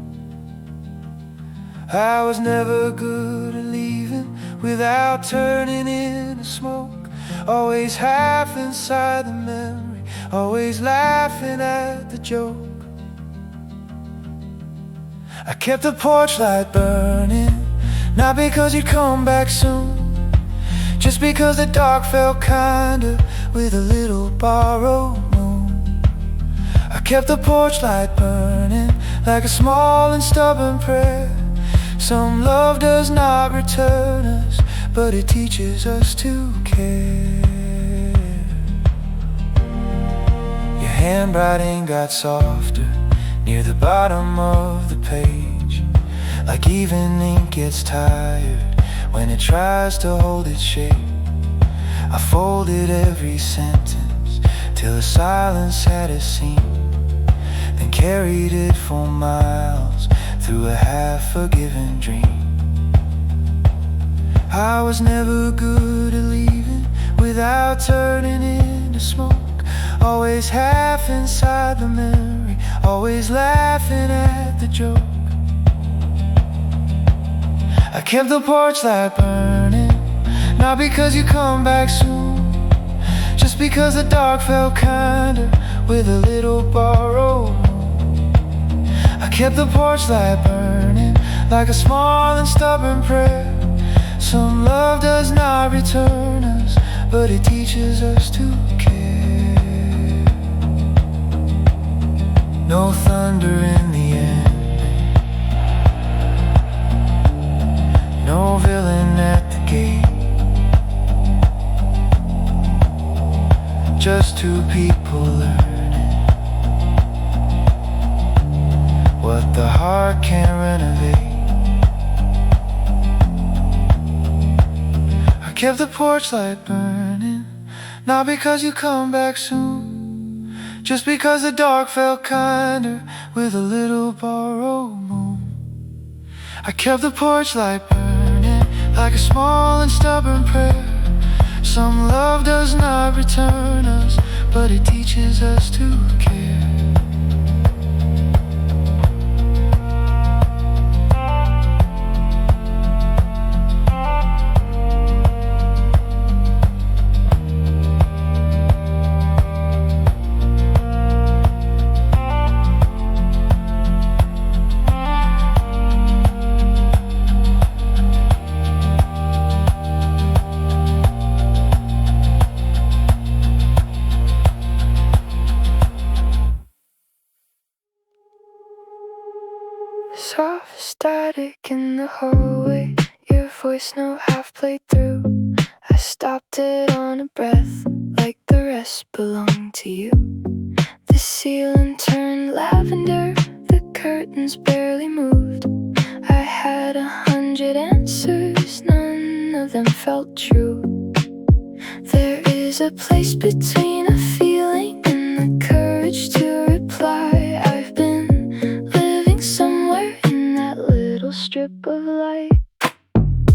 [SPEAKER 1] I was never good at leaving without turning into smoke. Always half inside the memory, always laughing at the joke. I kept the porch light burning, not because you'd come back soon, just because the dark felt kinder with a little borrowed moon. I kept the porch light burning like a small and stubborn prayer. Some love does not return us, but it teaches us to care. Your handwriting got softer near the bottom of the page, like even ink gets tired when it tries to hold its shape. I folded every sentence till the silence had a seam, then carried it for miles through a half-forgiven dream. I was never good at leaving without turning into smoke. Always half inside the memory, always laughing at the joke. I kept the porch light burning, not because you come back soon, just because the dark felt kinder with a little borrowed moon. I kept the porch light burning like a small and stubborn prayer. Some love does not return us, but it teaches us to care. No thunder in the end, no villain at the gate, just two people learning what the heart can't renovate. I kept the porch light burning, not because you come back soon, just because the dark felt kinder with a little borrowed moon. I kept the porch light burning like a small and stubborn prayer. Some love does not return us, but it teaches us to care.
[SPEAKER 2] Soft static in the hallway, your voice no half played through. I stopped it on a breath, like the rest belonged to you. The ceiling turned lavender, the curtains barely moved. I had 100 answers, none of them felt true. There is a place between a feeling and the courage to reply. I've been living somewhere in that little strip of light.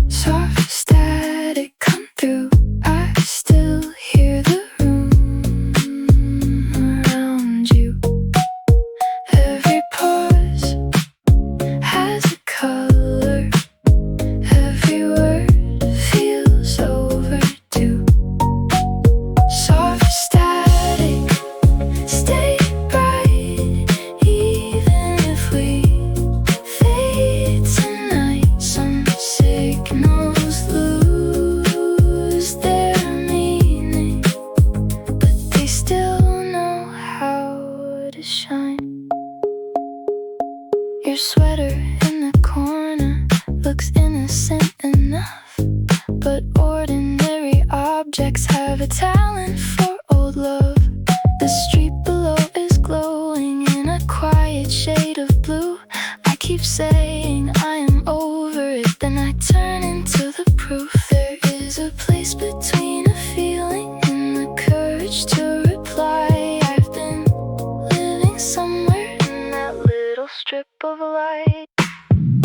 [SPEAKER 2] Soft static come through, I still hear the room around you. Every pause has a color, every word feels overdue. Soft static, stay bright, even if we fade tonight. Some signals lose their meaning, but they still know how to shine. Your sweater in the corner looks innocent enough, but ordinary objects have a talent for old love. The street below is glowing in a quiet shade of blue. I keep saying I am over it, then I turn into the proof. There is a place between a feeling and the courage to reply. I've been living somewhere in that little strip of light.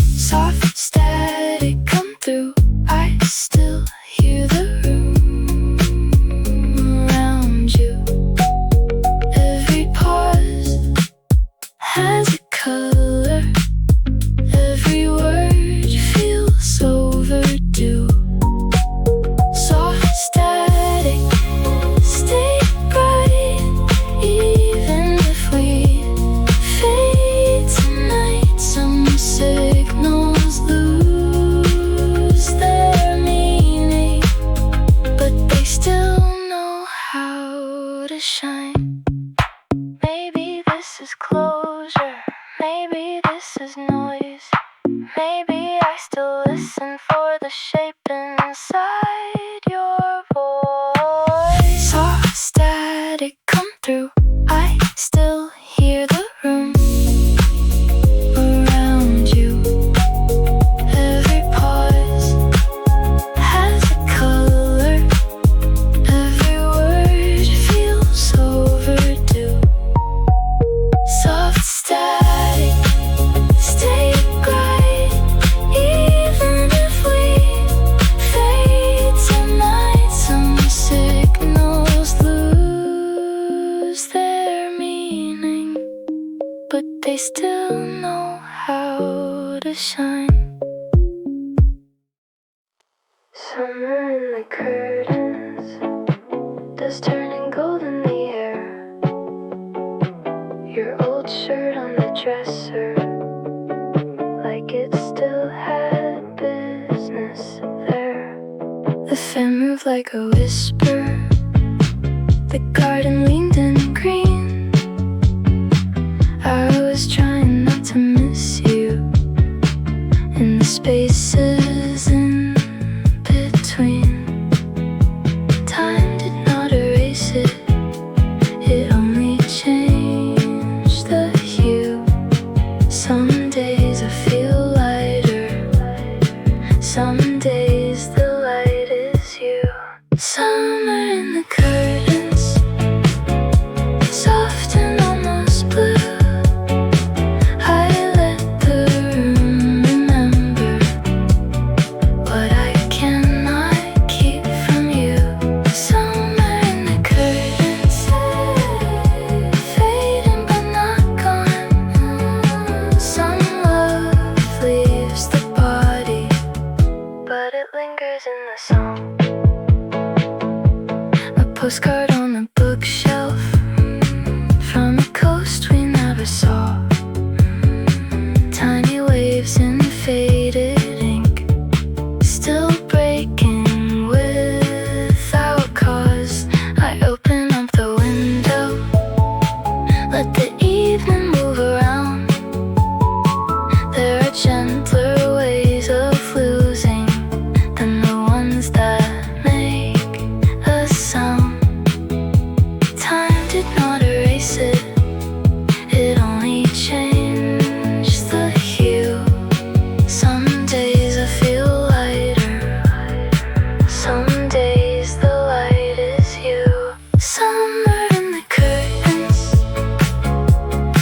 [SPEAKER 2] Soft static come through, I still hear the room around you. Every pause has a color, every word feels overdue. Soft static, stay bright, even if we fade tonight. Some signals lose their meaning, but they still know how to shine. Maybe this is closure, maybe this is noise. Maybe I still listen for the shape inside your voice. Soft static come through, I still hear the room around you. Every pause has a color, every word feels overdue. Soft static, stay bright, even if we fade tonight. Some signals lose their meaning, but they still know how to shine. Summer in the curtains, dust turning gold in the air. Your old shirt on the dresser, like it still had business there. The fan moved like a whisper, the garden leaned in green. I was trying not to miss you in the spaces in between. Time did not erase it, it only changed the hue. Some days I feel lighter, some days the light is you. Summer in the curtains, soft and almost blue. I let the room remember what I cannot keep from you. Summer in the curtains, fading but not gone. Some love leaves the body, but it lingers in the song. A postcard on a bookshelf from a coast we never saw. Tiny waves in faded ink, still breaking without cause. I open up the window, let the evening move around. There are gentler ways of losing than the ones that make a sound. Time did not erase it, it only changed the hue. Some days I feel lighter, some days the light is you. Summer in the curtains,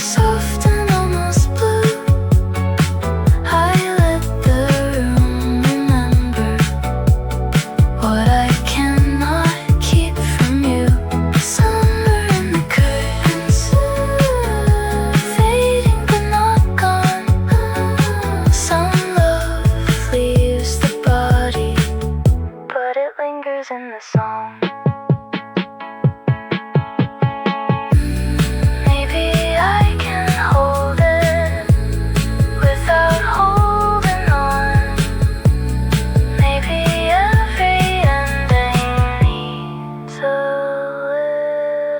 [SPEAKER 2] soft and almost blue. I let the room remember what I cannot keep from you. Summer in the curtains, fading but not gone. Some love leaves the body, but it lingers in the song. Maybe I can hold it without holding on. Maybe every ending needs a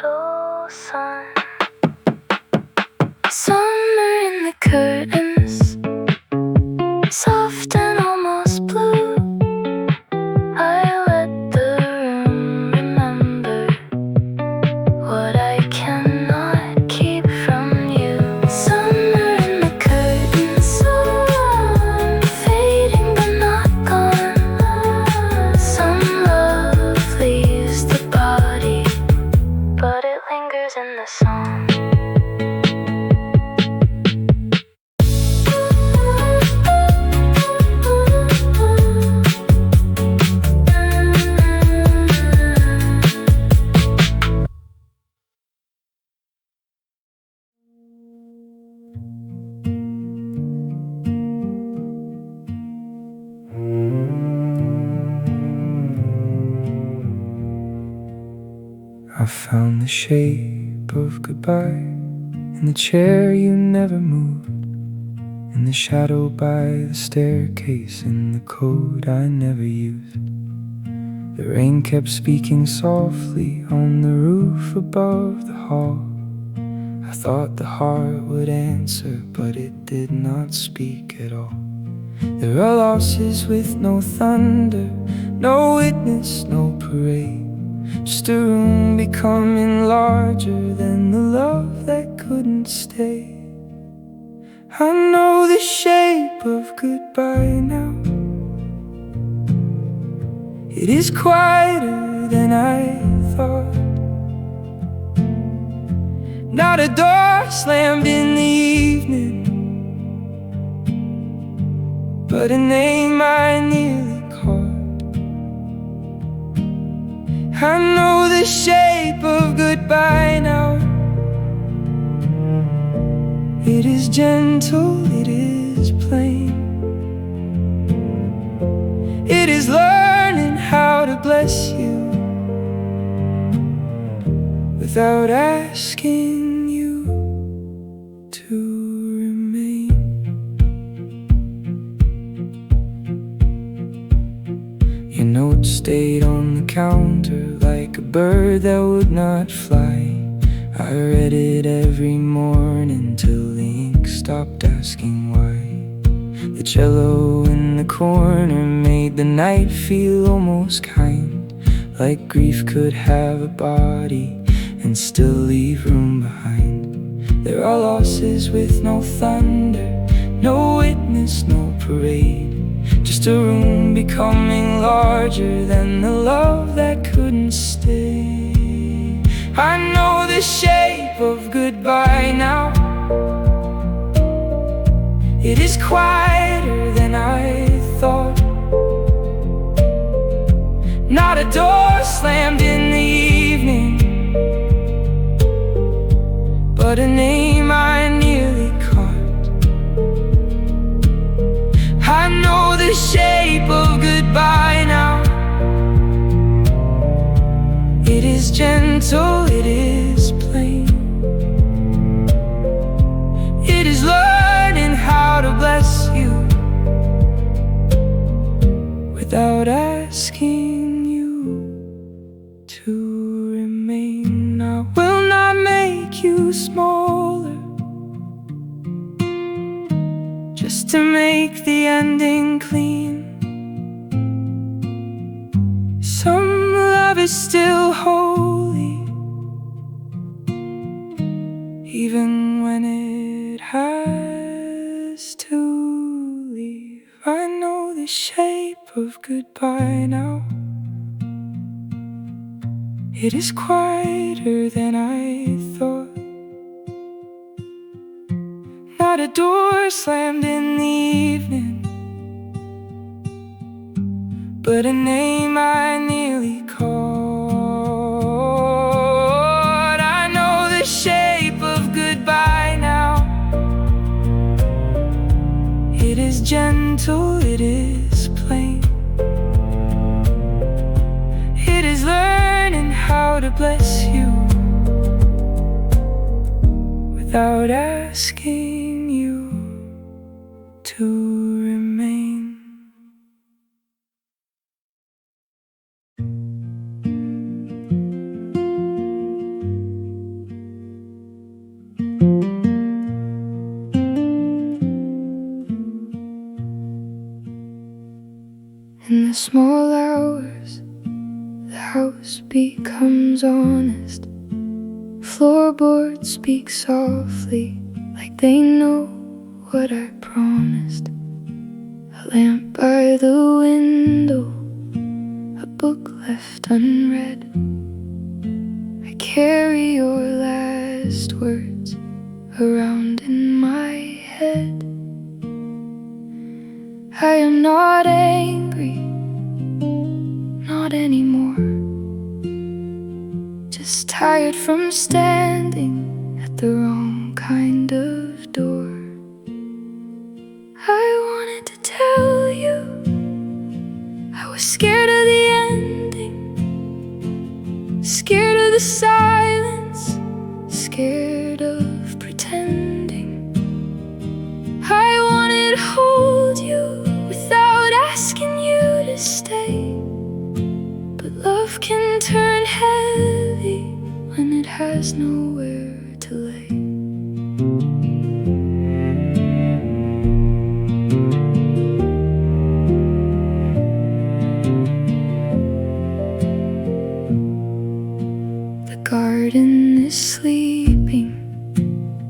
[SPEAKER 2] little sun. Summer in the curtains, soft and almost blue. I let the room remember what I cannot keep from you. Summer in the curtains, fading but not gone. Some love leaves the body, but it lingers in the song.
[SPEAKER 1] I found the shape of goodbye in the chair you never moved, in the shadow by the staircase, in the code I never used. The rain kept speaking softly on the roof above the hall. I thought the heart would answer, but it did not speak at all. There are losses with no thunder, no witness, no parade. Just a room becoming larger than the love that couldn't stay. I know the shape of goodbye now. It is quieter than I thought. Not a door slammed in the evening, but a name I nearly caught. I know the shape of goodbye now. It is gentle, it is plain. It is learning without asking you to remain. Your note stayed on the counter like a bird that would not fly. I read it every morning till the ink stopped asking why. The cello in the corner made the night feel almost kind, like grief could have a body and still leave room behind. There are losses with no thunder, no witness, no parade, just a room becoming larger than the love that couldn't stay. I know the shape of goodbye now. It is quieter than I thought. Not a door slammed in the evening, but a name I nearly caught. I know the shape of goodbye now. It is gentle, it is plain. It is learning how to bless you without asking you to remain. I will not make you smaller just to make the ending clean. Some love is still holy, even when it has to leave. I know the shape of goodbye now. It is quieter than I thought. Not a door slammed in the evening, but a name I nearly caught. I know the shape of goodbye now. It is gentle, it is plain. It is learning how to bless you without asking you to remain.
[SPEAKER 2] In the small hours, the house becomes honest. Floorboards speak softly, like they know what I promised. A lamp by the window, a book left unread. I carry your last words around in my head. I am not angry, not anymore. Just tired from standing at the wrong kind of door. I wanted to tell you I was scared of the ending, scared of the silence, scared of pretending. I wanted to hold you without asking you to stay, but love can turn heavy when it has nowhere to lay. The garden is sleeping,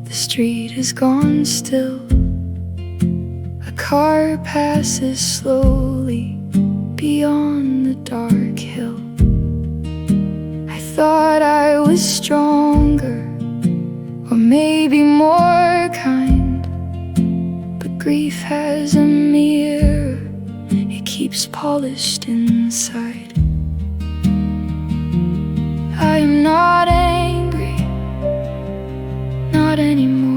[SPEAKER 2] the street is gone still. A car passes slowly beyond the dark hill. I thought I was stronger, or maybe more kind, but grief has a mirror, it keeps polished inside. I am not angry, not anymore.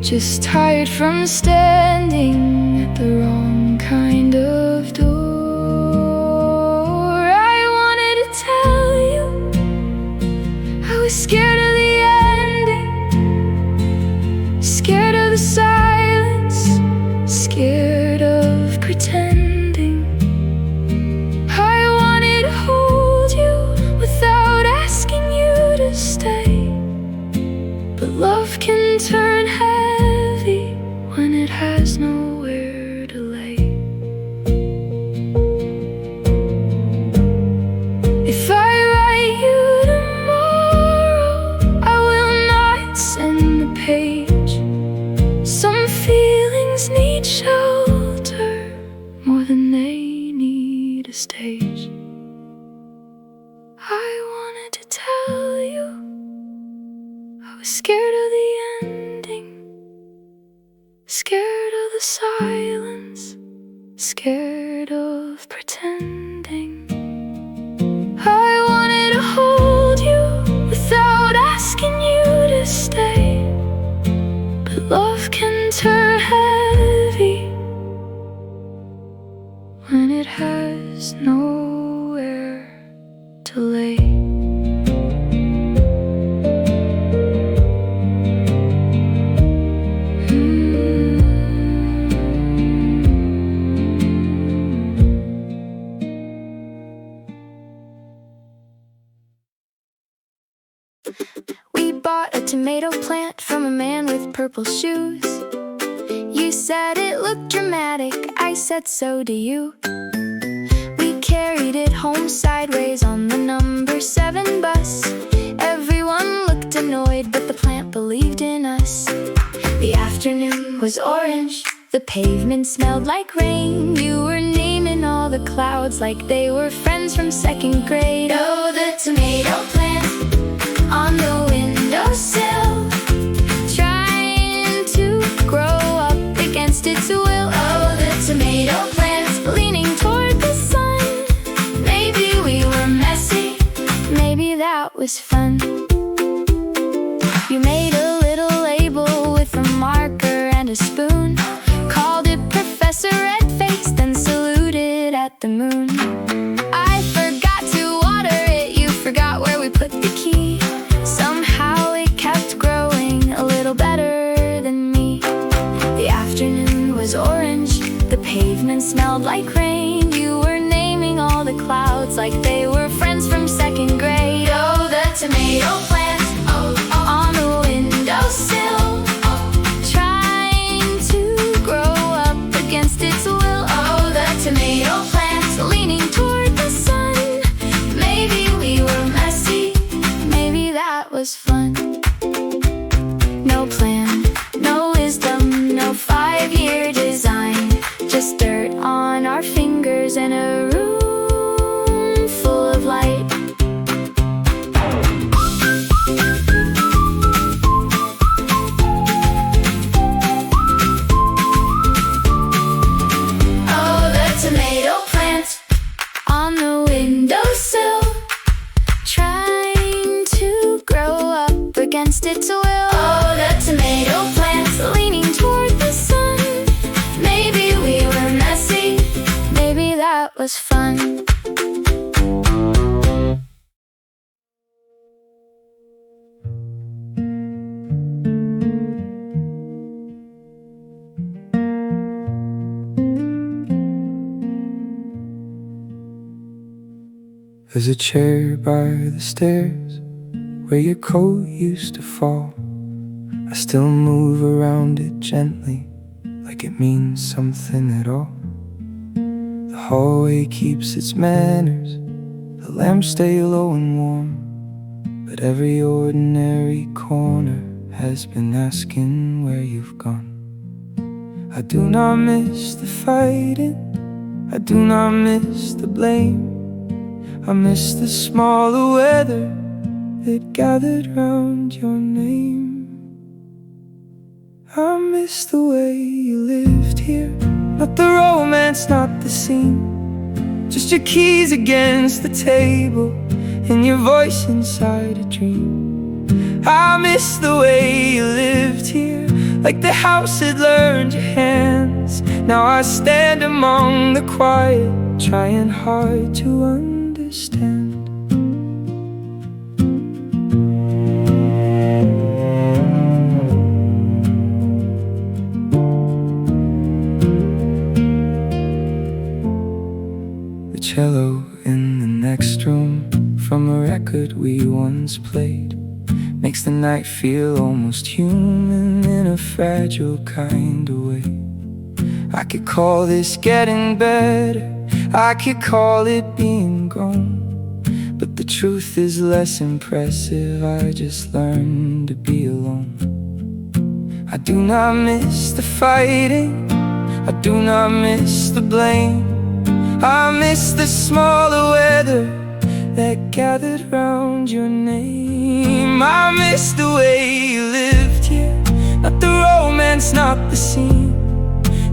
[SPEAKER 2] Just tired from standing at the wrong kind of door. I wanted to tell you was scared of the ending, scared of the silence, scared of pretending. I wanted to hold you without asking you to stay, but love can turn heavy when it has nowhere to lay. If I write you tomorrow, I will not send the page. Some feelings need shelter more than they need a stage. I wanted to tell you I was scared of the ending, scared of the silence, scared of pretending. I wanted to hold you without asking you to stay, but love can turn heavy when it has nowhere to lay. We bought a tomato plant from a man with purple shoes. You said it looked dramatic, I said so do you. We carried it home sideways on the number 7 bus. Everyone looked annoyed, but the plant believed in us. The afternoon was orange, the pavement smelled like rain. You were naming all the clouds like they were friends from 2nd grade. Oh, the tomato plant on the windowsill, trying to grow up against its will. Oh, the tomato plant leaning toward the sun. Maybe we were messy, maybe that was fun. You made a little label with a marker and a spoon, called it Professor Redface, then saluted at the moon. I forgot to water it, you forgot where we put the key. Somehow it kept growing a little better than me. The afternoon was orange, the pavement smelled like rain. You were naming all the clouds like they were friends from 2nd grade. Oh, the tomato plant on the windowsill, trying to grow up against its will. Oh, the tomato plant leaning toward the sun. Maybe we were messy, maybe that was fun. No plan, no wisdom, no 5-year design, just dirt on our fingers and a room full of light. Oh, the tomato plant on the windowsill, trying to grow up against its will. Oh, the tomato plant leaning toward the sun. Maybe we were messy, maybe that was fun.
[SPEAKER 1] There's a chair by the stairs where your coat used to fall. I still move around it gently, like it means something at all. The hallway keeps its manners, the lamps stay low and warm, but every ordinary corner has been asking where you've gone. I do not miss the fighting, I do not miss the blame. I miss the smaller weather that gathered round your name. I miss the way you lived here, not the romance, not the scene, just your keys against the table and your voice inside a dream. I miss the way you lived here, like the house had learned your hands. Now I stand among the quiet, trying hard to understand. pillow in the next room from a record we once played makes the night feel almost human in a fragile kind of way. I could call this getting better, I could call it being grown, but the truth is less impressive. I just learned to be alone. I do not miss the fighting, I do not miss the blame. I miss the smaller weather that gathered round your name. I miss the way you lived here, not the romance, not the scene,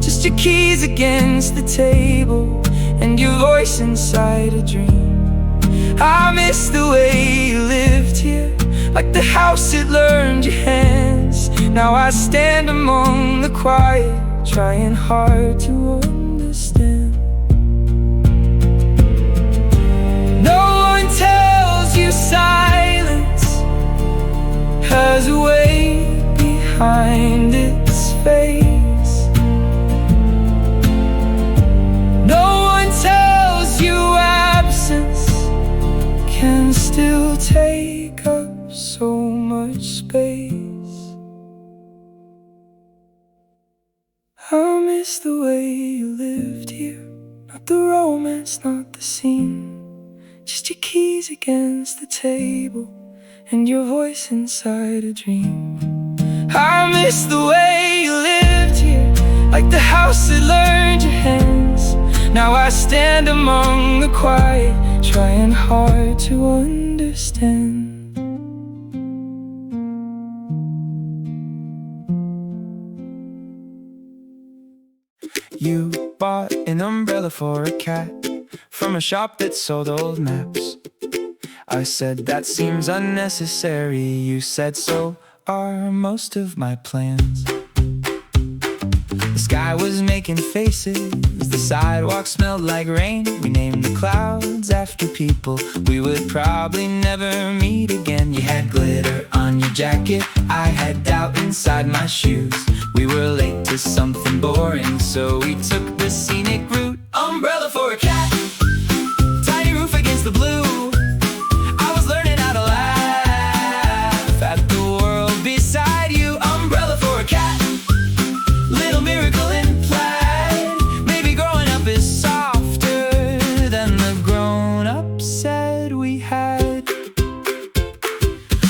[SPEAKER 1] just your keys against the table and your voice inside a dream. I miss the way you lived here, like the house that learned your hands. Now I stand among the quiet, trying hard to understand. No one tells you silence has a way behind its face. No one tells you absence can still take up so much space. I miss the way you lived here, not the romance, not the scene, just your keys against the table and your voice inside a dream. I miss the way you lived here, like the house that learned your hands. Now I stand among the quiet, trying hard to understand. You bought an umbrella for a cat from a shop that sold old maps. I said that seems unnecessary. You said so are most of my plans. The sky was making faces, the sidewalk smelled like rain. We named the clouds after people we would probably never meet again. You had glitter on your jacket, I had doubt inside my shoes. We were late to something boring, so we took the scenic route. Umbrella for a cat, tiny roof against the blue. I was learning how to laugh at the world beside you. Umbrella for a cat, little miracle in plaid. Maybe growing up is softer than the grown-up said we had.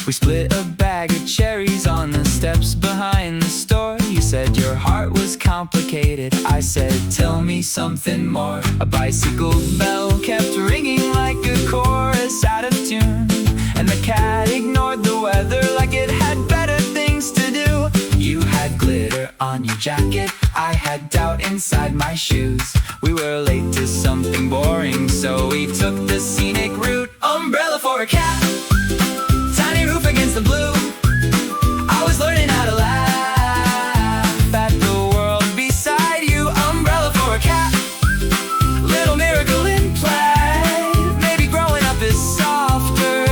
[SPEAKER 1] We split a bag of cherries on the steps behind the store. You said your heart was complicated, I said tell me something more. A bicycle bell kept ringing like a chorus out of tune, and the cat ignored the weather like it had better things to do. You had glitter on your jacket, I had doubt inside my shoes. We were late to something boring, so we took the scenic route. Umbrella for a cat, tiny roof against the blue. I was learning how to laugh at the world beside you. Umbrella for a cat, little miracle in plaid. Maybe growing up is softer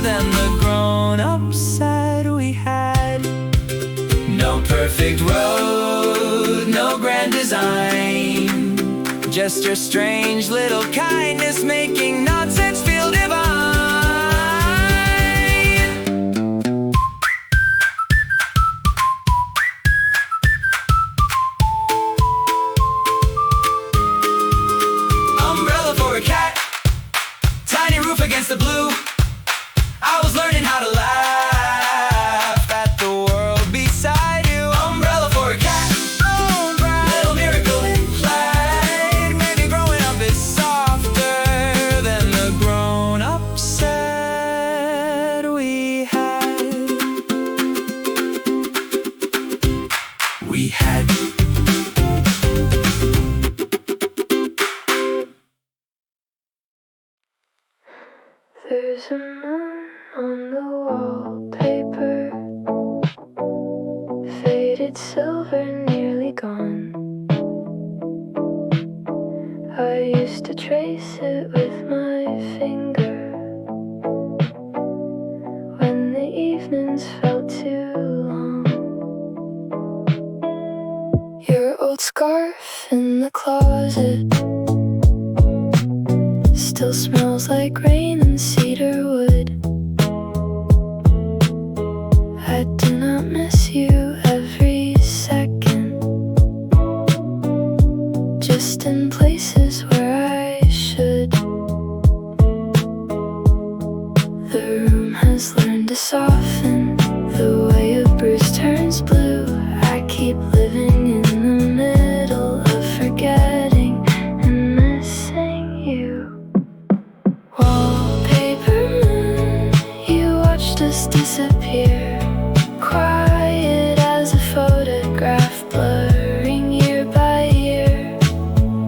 [SPEAKER 1] than the grown-up said we had. No perfect road, no grand design, just your strange little kindness making nonsense feel divine. Against the blue, I was learning how to laugh at the world beside you. Umbrella for a cat, little miracle in plaid. Maybe growing up is softer than the grown-up said we had. We had.
[SPEAKER 2] There's a moon on the wallpaper, faded silver, nearly gone. I used to trace it with my finger when the evenings felt too long. Your old scarf in the closet still smells like rain and cedar wood. I do not miss you every second, just in places where I should. The room has learned to soften the way a bruise turns blue. I keep living in the middle of forgetting and missing you. Wallpaper moon, you watched us disappear, quiet as a photograph, blurring year by year.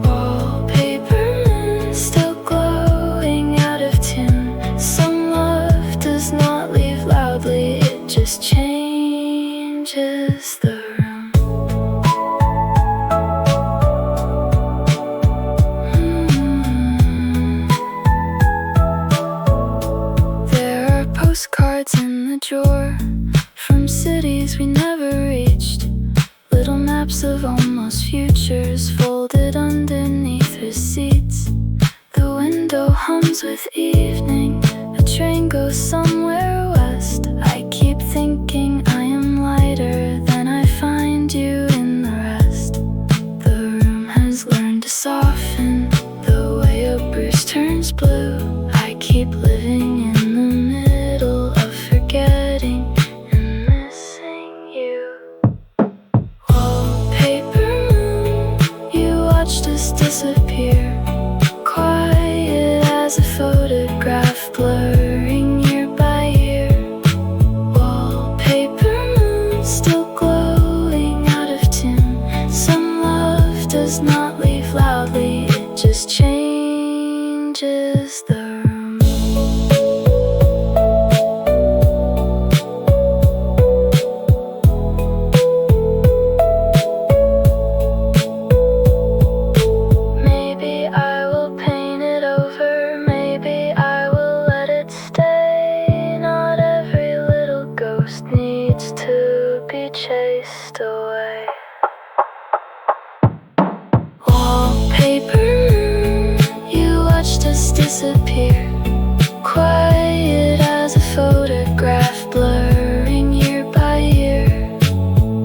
[SPEAKER 2] Wallpaper moon, still glowing out of tune. Some love does not leave loudly, it just changes the room. There are postcards in the drawer from cities we never reached, little maps of almost futures folded underneath receipts. The window hums with evening, a train goes somewhere west. I keep thinking I am lighter, then I find you in the rest. The room has learned to soften the way a bruise turns blue. I keep living in the middle of forgetting and missing you. Wallpaper moon, you watched us disappear, quiet as a photograph, blurring year by year. Wallpaper moon, still glowing out of tune. Some love does not leave loudly, it just changes the room. Maybe I will paint it over, maybe I will let it stay. Not every little ghost needs to be chased away. Wallpaper moon, you watched us disappear, quiet as a photograph, blurring year by year.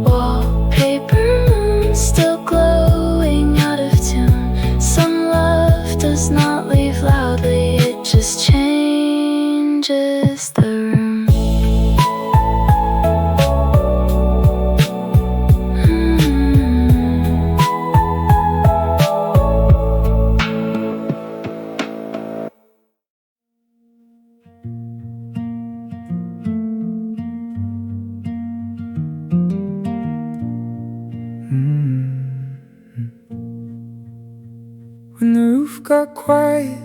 [SPEAKER 2] Wallpaper moon, still glowing out of tune. Some love does not leave loudly, it just changes the room.
[SPEAKER 1] When the roof got quiet,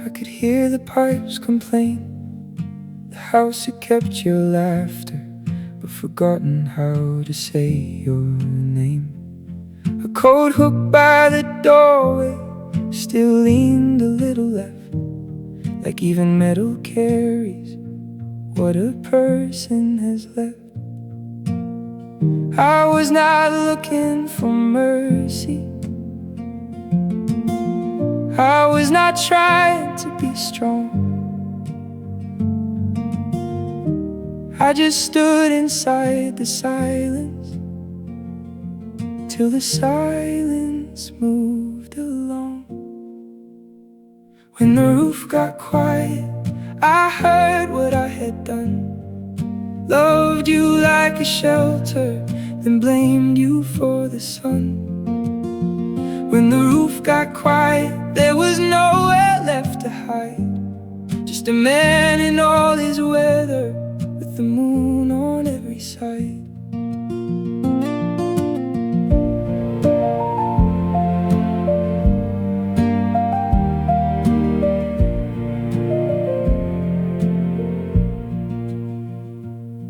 [SPEAKER 1] I could hear the pipes complain. The house had kept your laughter, but forgotten how to say your name. A cold hook by the doorway still leaned a little left, like even metal carries what a person has left. I was not looking for mercy, I was not trying to be strong. I just stood inside the silence till the silence moved along. When the roof got quiet, I heard what I had done. Loved you like a shelter, then blamed you for the sun. When the roof got quiet, there was nowhere left to hide. Just a man in all his weather, with the moon on every side.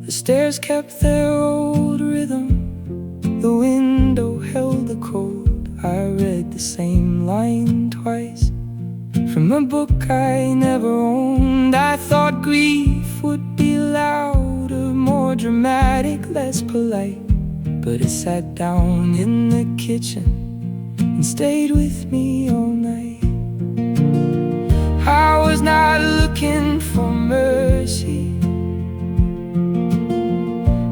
[SPEAKER 1] The stairs kept their old rhythm, the window held the cold. I read the same line twice from a book I never owned. I thought grief would be louder, more dramatic, less polite, but it sat down in the kitchen and stayed with me all night. was not looking for mercy.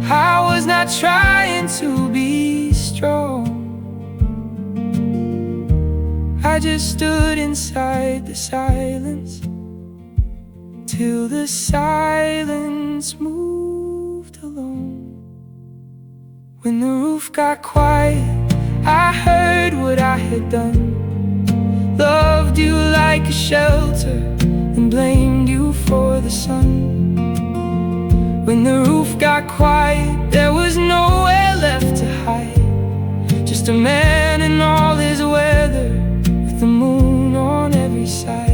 [SPEAKER 1] I was not trying to be strong. I just stood inside the silence till the silence moved along. When the roof got quiet, I heard what I had done. Loved you like a shelter and blamed you for the sun. When the roof got quiet, there was nowhere left to hide. Just a man in all his weather, with the moon on every side.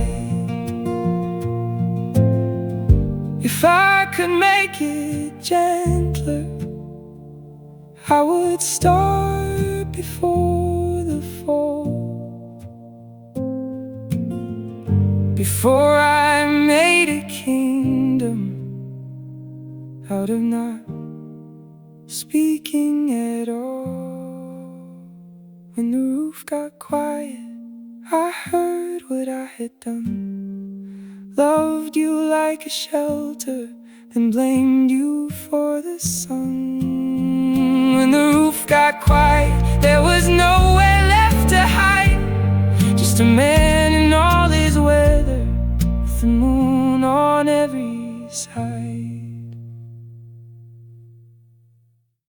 [SPEAKER 1] If I could make it gentler, I would start before the fall. Before I made a kingdom out of not speaking at all. When the roof got quiet, I heard what I had done. Loved you like a shelter and blamed you for the sun. When the roof got quiet, there was nowhere